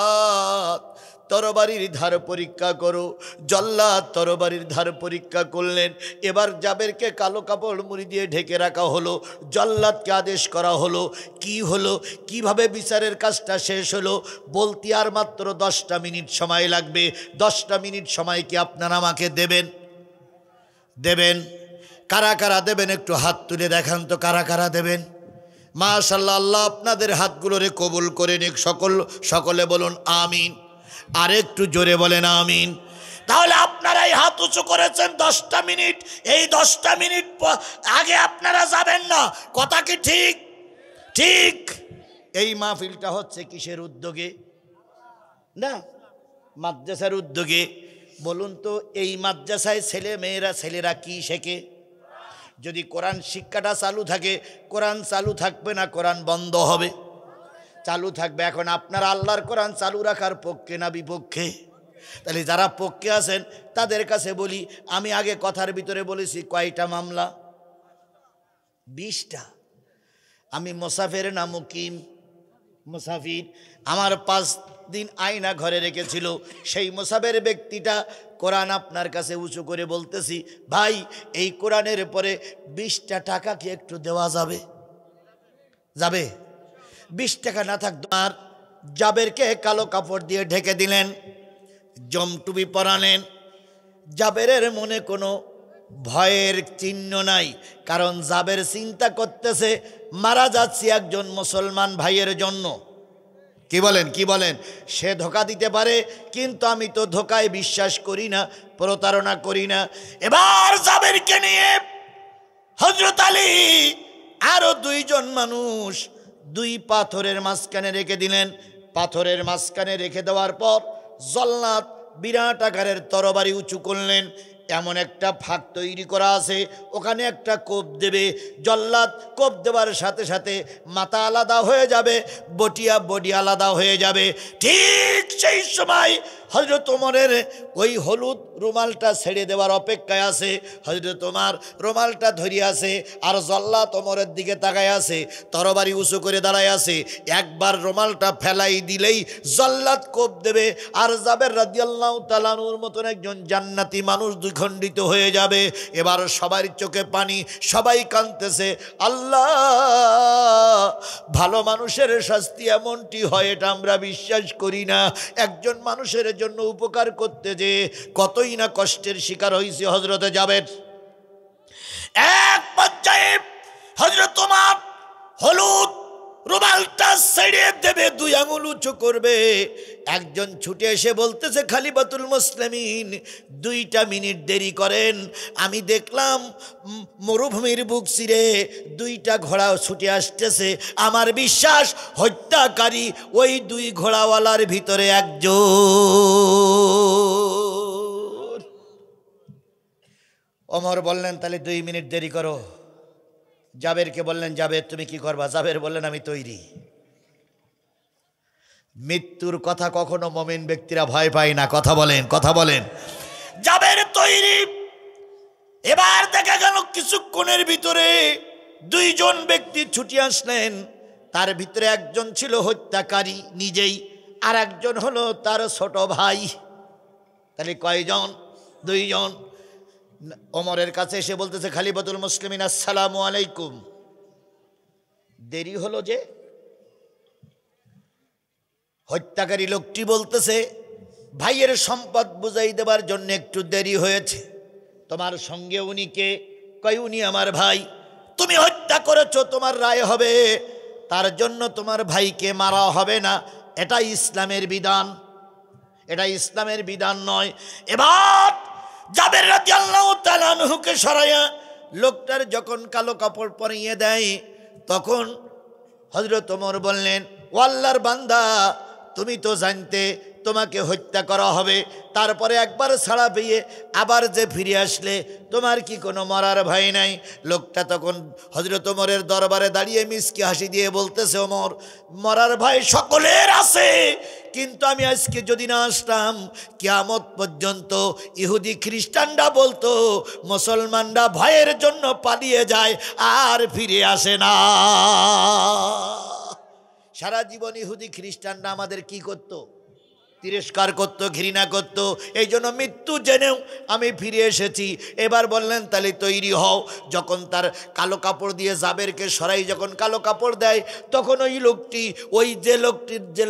তরবারির ধার পরীক্ষা করো। জল্লাদ তরবারির ধার পরীক্ষা করলেন। এবার জাবেরকে কালো কাপড় মুড়ি দিয়ে ঢেকে রাখা হলো। জল্লাদকে আদেশ করা হলো। কি হলো, কিভাবে বিচারের কাজটা শেষ হলো বলতে আর মাত্র 10টা মিনিট সময় লাগবে। 10টা মিনিট সময় কি আপনারা আমাকে দেবেন? কারা কারা দেবেন একটু হাত তুলে দেখান তো, কারা কারা দেবেন? মাশাআল্লাহ, আল্লাহ আপনাদের হাতগুলোরে কবুল করে নিক। সকলে বলুন আমিন। আর একটু জোরে বলেন আমিন। তাহলে আপনারাই হাত উঁচু করেছেন 10টা মিনিট, এই 10টা মিনিট আগে আপনারা যাবেন না। কথা কি ঠিক? ঠিক। এই মাহফিলটা হচ্ছে কিসের উদ্যোগে? না, মাদ্রাসার উদ্যোগে। বলুন তো, এই মাদ্রাসায় ছেলেরা কি শেখে? যদি কোরআন শিক্ষাটা চালু থাকে, কোরআন চালু থাকবে না, কোরআন বন্ধ হবে? চালু থাকবে। এখন আপনারা আল্লাহর কোরআন চালু রাখার পক্ষে না বিপক্ষে? তাহলে যারা পক্ষে আছেন তাদের কাছে বলি, আমি আগে কথার ভিতরে বলেছি কয়টা মামলা? 20টা। আমি মুসাফির না মুকিম? মুসাফির। আমার 5 দিন আয়না ঘরে রেখেছিল, সেই মুসাফির ব্যক্তিটা কোরআন আপনার কাছে উঁচু করে বলতেছি, ভাই এই কোরআনের পরে 20টা টাকা কি একটু দেওয়া যাবে? যাবে? 20 টাকা না থাকতো। আর জাবেরকে কালো কাপড় দিয়ে ঢেকে দিলেন, জমটুপি পরালেন। জাবেরের মনে কোনো ভয়ের চিহ্ন নাই, কারণ জাবের চিন্তা করতেছে মারা যাচ্ছে একজন মুসলমান ভাইয়ের জন্য। কি বলেন, কি বলেন? সে ধোঁকা দিতে পারে, কিন্তু আমি তো ধোঁকায় বিশ্বাস করি না, প্রতারণা করি না। এবার জাবেরকে নিয়ে হযরত আলী আরো 2 জন মানুষ 2 পাথরের মাঝখানে রেখে দিলেন। পাথরের মাঝখানে রেখে দেওয়ার পর জল্লাদ বিরাট আকারের তরবারি উঁচু করলেন। এমন একটা ফাঁক তৈরি করা আছে, ওখানে একটা কোপ দেবে। জল্লাদ কোপ দেওয়ার সাথে সাথে মাথা আলাদা হয়ে যাবে, বডি আলাদা হয়ে যাবে। ঠিক সেই সময় হযরত ওমরের ওই হলুদ রুমালটা ছেড়ে দেওয়ার অপেক্ষায় আছে। হযরত ওমর রুমালটা ধরে আছে, আর জল্লাদ ওমরের দিকে তাকায় আছে, তরবারি উঁচু করে দাঁড়ায় আছে। একবার রুমালটা ফেলাই দিলেই জল্লাদ কোপ দেবে, আর জাবের রাদিয়াল্লাহু তাআলা আনহুর মতন একজন জান্নাতি মানুষ দ্বিখণ্ডিত হয়ে যাবে। এবার সবার চোখে পানি, সবাই কাঁদতেছে। আল্লাহ, ভালো মানুষের শাস্তি এমনটি হয় এটা আমরা বিশ্বাস করি না। একজন মানুষের জন্য উপকার করতে যে কতই না কষ্টের শিকার হয়েছে হযরত জাবের। এক পর্যায়ে হযরত ওমর হলুদ রুমালটা ছেড়ে দেবে, 2 আঙুল উঁচু করবে। একজন ছুটে এসে বলতেছে, খলিফাতুল মুসলিমিন 2টা মিনিট দেরি করেন। আমি দেখলাম মরুভূমির বুক চিরে 2টা ঘোড়া ছুটে আসতেছে। আমার বিশ্বাস হত্যাকারী ওই 2 ঘোড়াওয়ালার ভিতরে একজন। ওমর বললেন, তাহলে 2 মিনিট দেরি করো। জাবেরকে বললেন, জাবের তুমি কি করবা? জাবের বললেন, আমি তৈরি। মৃত্যুর কথা কখনো মুমিন ব্যক্তিরা ভয় পায় না। কথা বলেন, কথা বলেন। জাবের তৈরি। এবার দেখা গেল কিছুক্ষণের ভিতরে 2 জন ব্যক্তি ছুটে আসলেন। তার ভিতরে একজন ছিল হত্যাকারী নিজেই, আর একজন হলো তার ছোট ভাই। তাহলে কয়জন? 2 জন। ওমরের কাছে এসে বলতেছে, খলিফাতুল মুসলিমিন আসসালামু আলাইকুম। দেরি হলো যে? হত্যাকারী লোকটি বলতেছে, ভাইয়ের সম্পদ বুঝাই দেবার জন্য একটু দেরি হয়েছে। তোমার সঙ্গে উনি কে? কয়, উনি আমার ভাই। তুমি হত্যা করেছো, তোমার রায় হবে, তার জন্য তোমার ভাইকে মারা হবে না। এটা ইসলামের বিধান, এটা ইসলামের বিধান নয়। এবার জাবের রাদিয়াল্লাহু তাআলা আনহুকে সরাইয়া লোকটার যখন কালো কাপড় পরিয়ে দেয়, তখন হযরত ওমর বললেন, ও আল্লাহর বান্দা, তুমি তো জানতে তোমাকে হত্যা করা হবে, তারপরে একবার ছাড়া পেয়ে আবার যে ফিরে আসলে, তোমার কি কোনো মরার ভয় নাই? লোকটা তখন হযরত ওমরের দরবারে দাঁড়িয়ে মিসকি হাসি দিয়ে বলতেছে, ওমর, মরার ভয় সকলের আছে, কিন্তু আমি আজকে যদি না আসতাম, কিয়ামত পর্যন্ত ইহুদি খ্রিস্টানরা বলতো মুসলমানরা ভয়ের জন্য পালিয়ে যায় আর ফিরে আসে না। সারা জীবন ইহুদি খ্রিস্টানরা আমাদের কি করত? তিরস্কার করত, ঘৃণা করত। এই জন্য মৃত্যু জেনেও আমি ফিরে এসেছি। এবার বললেন, তাহলে তৈরি হও। যখন তার কালো কাপড় দিয়ে জাবেরকে সরাই যখন কালো কাপড় দেয়, তখন ওই লোকটি, ওই যে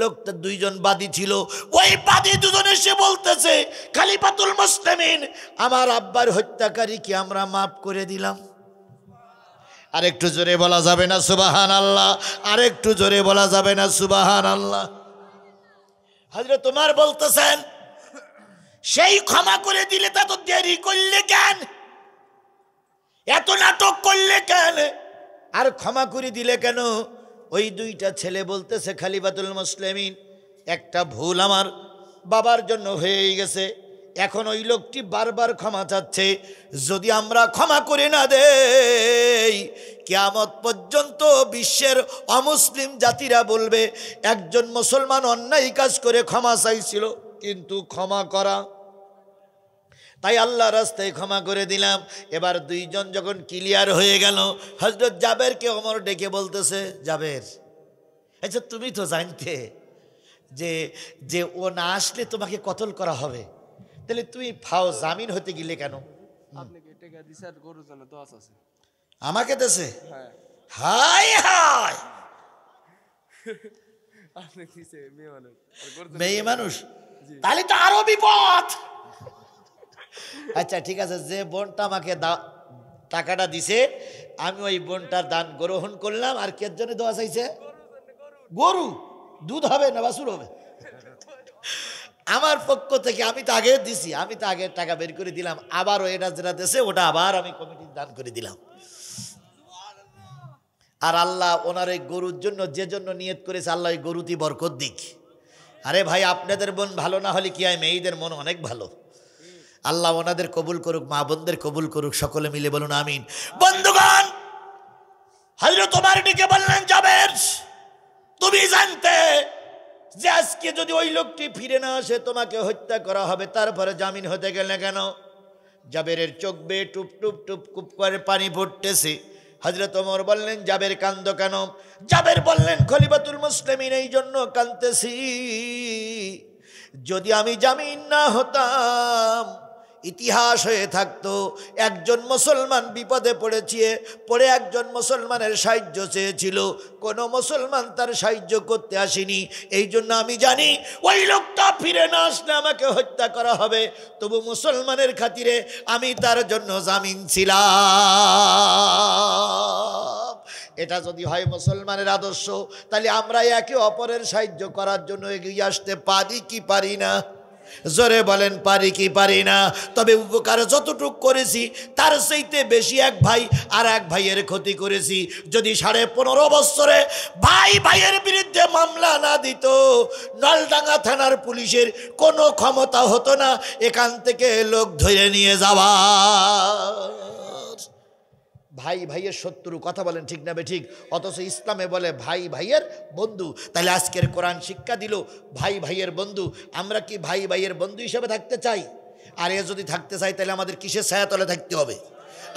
লোকটা 2 জন বাদী ছিল, ওই বাদী 2 জন এসে বলতেছে, খলিফাতুল মুসলিমিন, আমার আব্বার হত্যাকারীকে আমরা মাফ করে দিলাম। আরেকটু জোরে বলা যাবে না সুবহানাল্লাহ? আরেকটু জোরে বলা যাবে না সুবহানাল্লাহ? হযরত ওমর বলতেছেন, সেই ক্ষমা করে দিলে তা তো দেরি করলে কেন? এত নাটক করলে কেন? আর ক্ষমা করে দিলে কেন? ওই 2টা ছেলে বলতেছে, খলিফাতুল মুসলিমিন, একটা ভুল আমার বাবার জন্য হয়ে গেছে, এখন ওই লোকটি বারবার ক্ষমা চাচ্ছে। যদি আমরা ক্ষমা করে না দেই, কিয়ামত পর্যন্ত বিশ্বের অমুসলিম জাতিরা বলবে একজন মুসলমান অন্যায় কাজ করে ক্ষমা চাইছিল, কিন্তু ক্ষমা করা। তাই আল্লাহ রাস্তায় ক্ষমা করে দিলাম। এবার দুইজন যখন ক্লিয়ার হয়ে গেল, হযরত জাবেরকে ওমর ডেকে বলতেছে, জাবের, আচ্ছা তুমি তো জানতে যে যে ও না আসলে তোমাকে কতল করা হবে, তাহলে তুমি ফাও জামিন হতে গেলে কেন? আমাকে দেশে হাই হাই মেয়ে মানুষ, তাহলে তো আরো বিপদ। আচ্ছা ঠিক আছে, যে বোনটা আমাকে টাকাটা দিছে আমি ওই বোনটার দান গ্রহণ করলাম। আর কে জন্য দোয়া চাইছে? গরু দুধ হবে না বাছুর হবে? আমার পক্ষ থেকে আমি তো আগে দিছি, আমি তো আগে টাকা বের করে দিলাম, আবার এটা যেটা দেশে ওটা আবার আমি কমিটির দান করে দিলাম। আর আল্লাহ ওনার এই গরুর জন্য যে জন্য নিয়ত করেছে আল্লাহ এই গরুতি বরকত দিক। আরে ভাই আপনাদের মন ভালো না হলে কি হয়, মেয়েদের মন অনেক ভালো। আল্লাহ ওনাদের কবুল করুক, মা বোনদের কবুল করুক, সকলে মিলে বলুন আমিন। বন্ধুগণ, হযরত ওমর ডেকে বললেন, জাবের তুমি জানতে যে আজকে যদি ওই লোকটি ফিরে না আসে তোমাকে হত্যা করা হবে, তারপরে জামিন হতে গেলে কেন? জাবেরের চোখ বেয়ে টুপ টুপ টুপ কুপ করে পানি পড়তেছে। হযরত ওমর বললেন, জাবের কান্দো কেন? জাবের বললেন, খলিফাতুল মুসলিমিন এই জন্য কাঁদতেছি, যদি আমি জামিন না হতাম ইতিহাস হয়ে থাকতো একজন মুসলমান বিপদে পড়ে একজন মুসলমানের সাহায্য চেয়েছিল, কোনো মুসলমান তার সাহায্য করতে আসেনি। এই জন্য আমি জানি ওই লোকটা ফিরে না আসলে আমাকে হত্যা করা হবে, তবু মুসলমানের খাতিরে আমি তার জন্য জামিন ছিলাম। এটা যদি হয় মুসলমানের আদর্শ, তাহলে আমরা একে অপরের সাহায্য করার জন্য এগিয়ে আসতে পারি কি পারি না? জোরে বলেন, পারি কি পারি না? তবে উপকার যতটুক করেছি তার চাইতে বেশি এক ভাই আর এক ভাইয়ের ক্ষতি করেছি। যদি 15.5 বছরে ভাই ভাইয়ের বিরুদ্ধে মামলা না দিত, নলডাঙ্গা থানার পুলিশের কোনো ক্ষমতা হতো না এখান থেকে লোক ধরে নিয়ে যাওয়া। ভাই ভাইয়ের শত্রু, কথা বলেন ঠিক না বেঠিক? অথচ ইসলামে বলে ভাই ভাইয়ের বন্ধু। তাহলে আজকের কোরআন শিক্ষা দিল ভাই ভাইয়ের বন্ধু। আমরা কি ভাই ভাইয়ের বন্ধু হিসেবে থাকতে চাই? আর এ যদি থাকতে চাই তাহলে আমাদের কিসের ছায়াতলে থাকতে হবে?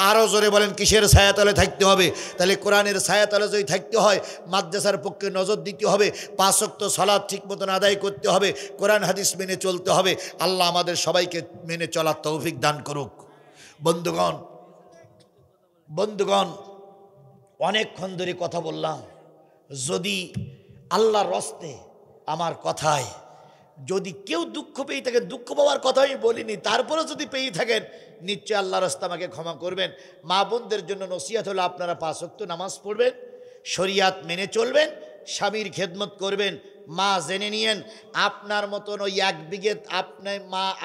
আরও জোরে বলেন, কিসের ছায়াতলে থাকতে হবে? তাহলে কোরআনের ছায়াতলে যদি থাকতে হয় মাদ্রাসার পক্ষে নজর দিতে হবে, 5 ওয়াক্ত সালাত ঠিক মতন আদায় করতে হবে, কোরআন হাদিস মেনে চলতে হবে। আল্লাহ আমাদের সবাইকে মেনে চলার তৌফিক দান করুক। বন্ধুগণ, অনেকক্ষণ ধরে কথা বললাম। যদি আল্লাহর রস্তে আমার কথায় যদি কেউ দুঃখ পেয়ে থাকেন, দুঃখ পাওয়ার কথা আমি বলিনি, তারপরেও যদি পেয়ে থাকেন নিশ্চয় আল্লাহর রাস্তা আমাকে ক্ষমা করবেন। মা বোনদের জন্য নসিহত হলো আপনারা 5 ওয়াক্ত নামাজ পড়বেন, শরিয়াত মেনে চলবেন, স্বামীর খেদমত করবেন। মা জেনে নিয়েন আপনার মতন ওই 1 বিঘে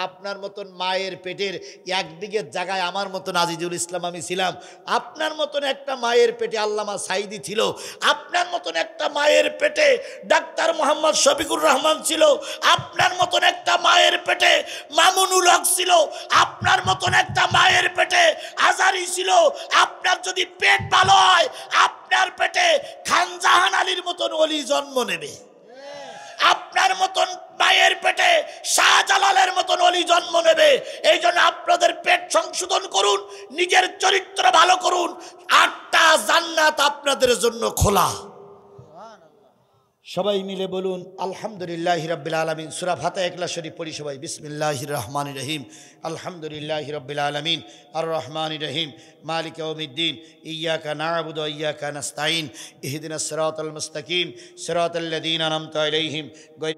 আপনার মতন মায়ের পেটের 1 বিঘে জায়গায় আমার মতন আজিজুল ইসলাম আমি ছিলাম, আপনার মতন একটা মায়ের পেটে আল্লামা সাইদি ছিল, আপনার মতন একটা মায়ের পেটে ডাক্তার মোহাম্মদ শফিকুর রহমান ছিল, আপনার মতন একটা মায়ের পেটে মামুনুল হক ছিল, আপনার মতন একটা মায়ের পেটে আজারি ছিল। আপনার যদি পেট ভালো হয় আপনার পেটে খান জাহান আলীর মতন ওলি জন্ম নেবে, আপনার মতন মায়ের পেটে শাহজালালের মতন ওলি জন্ম নেবে। এই জন্য আপনাদের পেট সংশোধন করুন, নিজের চরিত্র ভালো করুন, 8টা জান্নাত আপনাদের জন্য খোলা। সবাই মিলে বলুন আলহামদুলিল্লাহি রাব্বিল আলামিন। সূরা ফাতিহা ইখলাস শরীফ পড়ি সবাই। বিসমিল্লাহির রহমানির রহিম। আলহামদুলিল্লাহি রাব্বিল আলামিন আর রহমানির রহিম মালিক ইয়াউমিদ্দিন ইয়্যাকা না'বুদু ওয়া ইয়্যাকা নাস্তাঈন ইহদিনাস সিরাতাল মুস্তাকিম সিরাতাল লাযীনা আন'আমতা আলাইহিম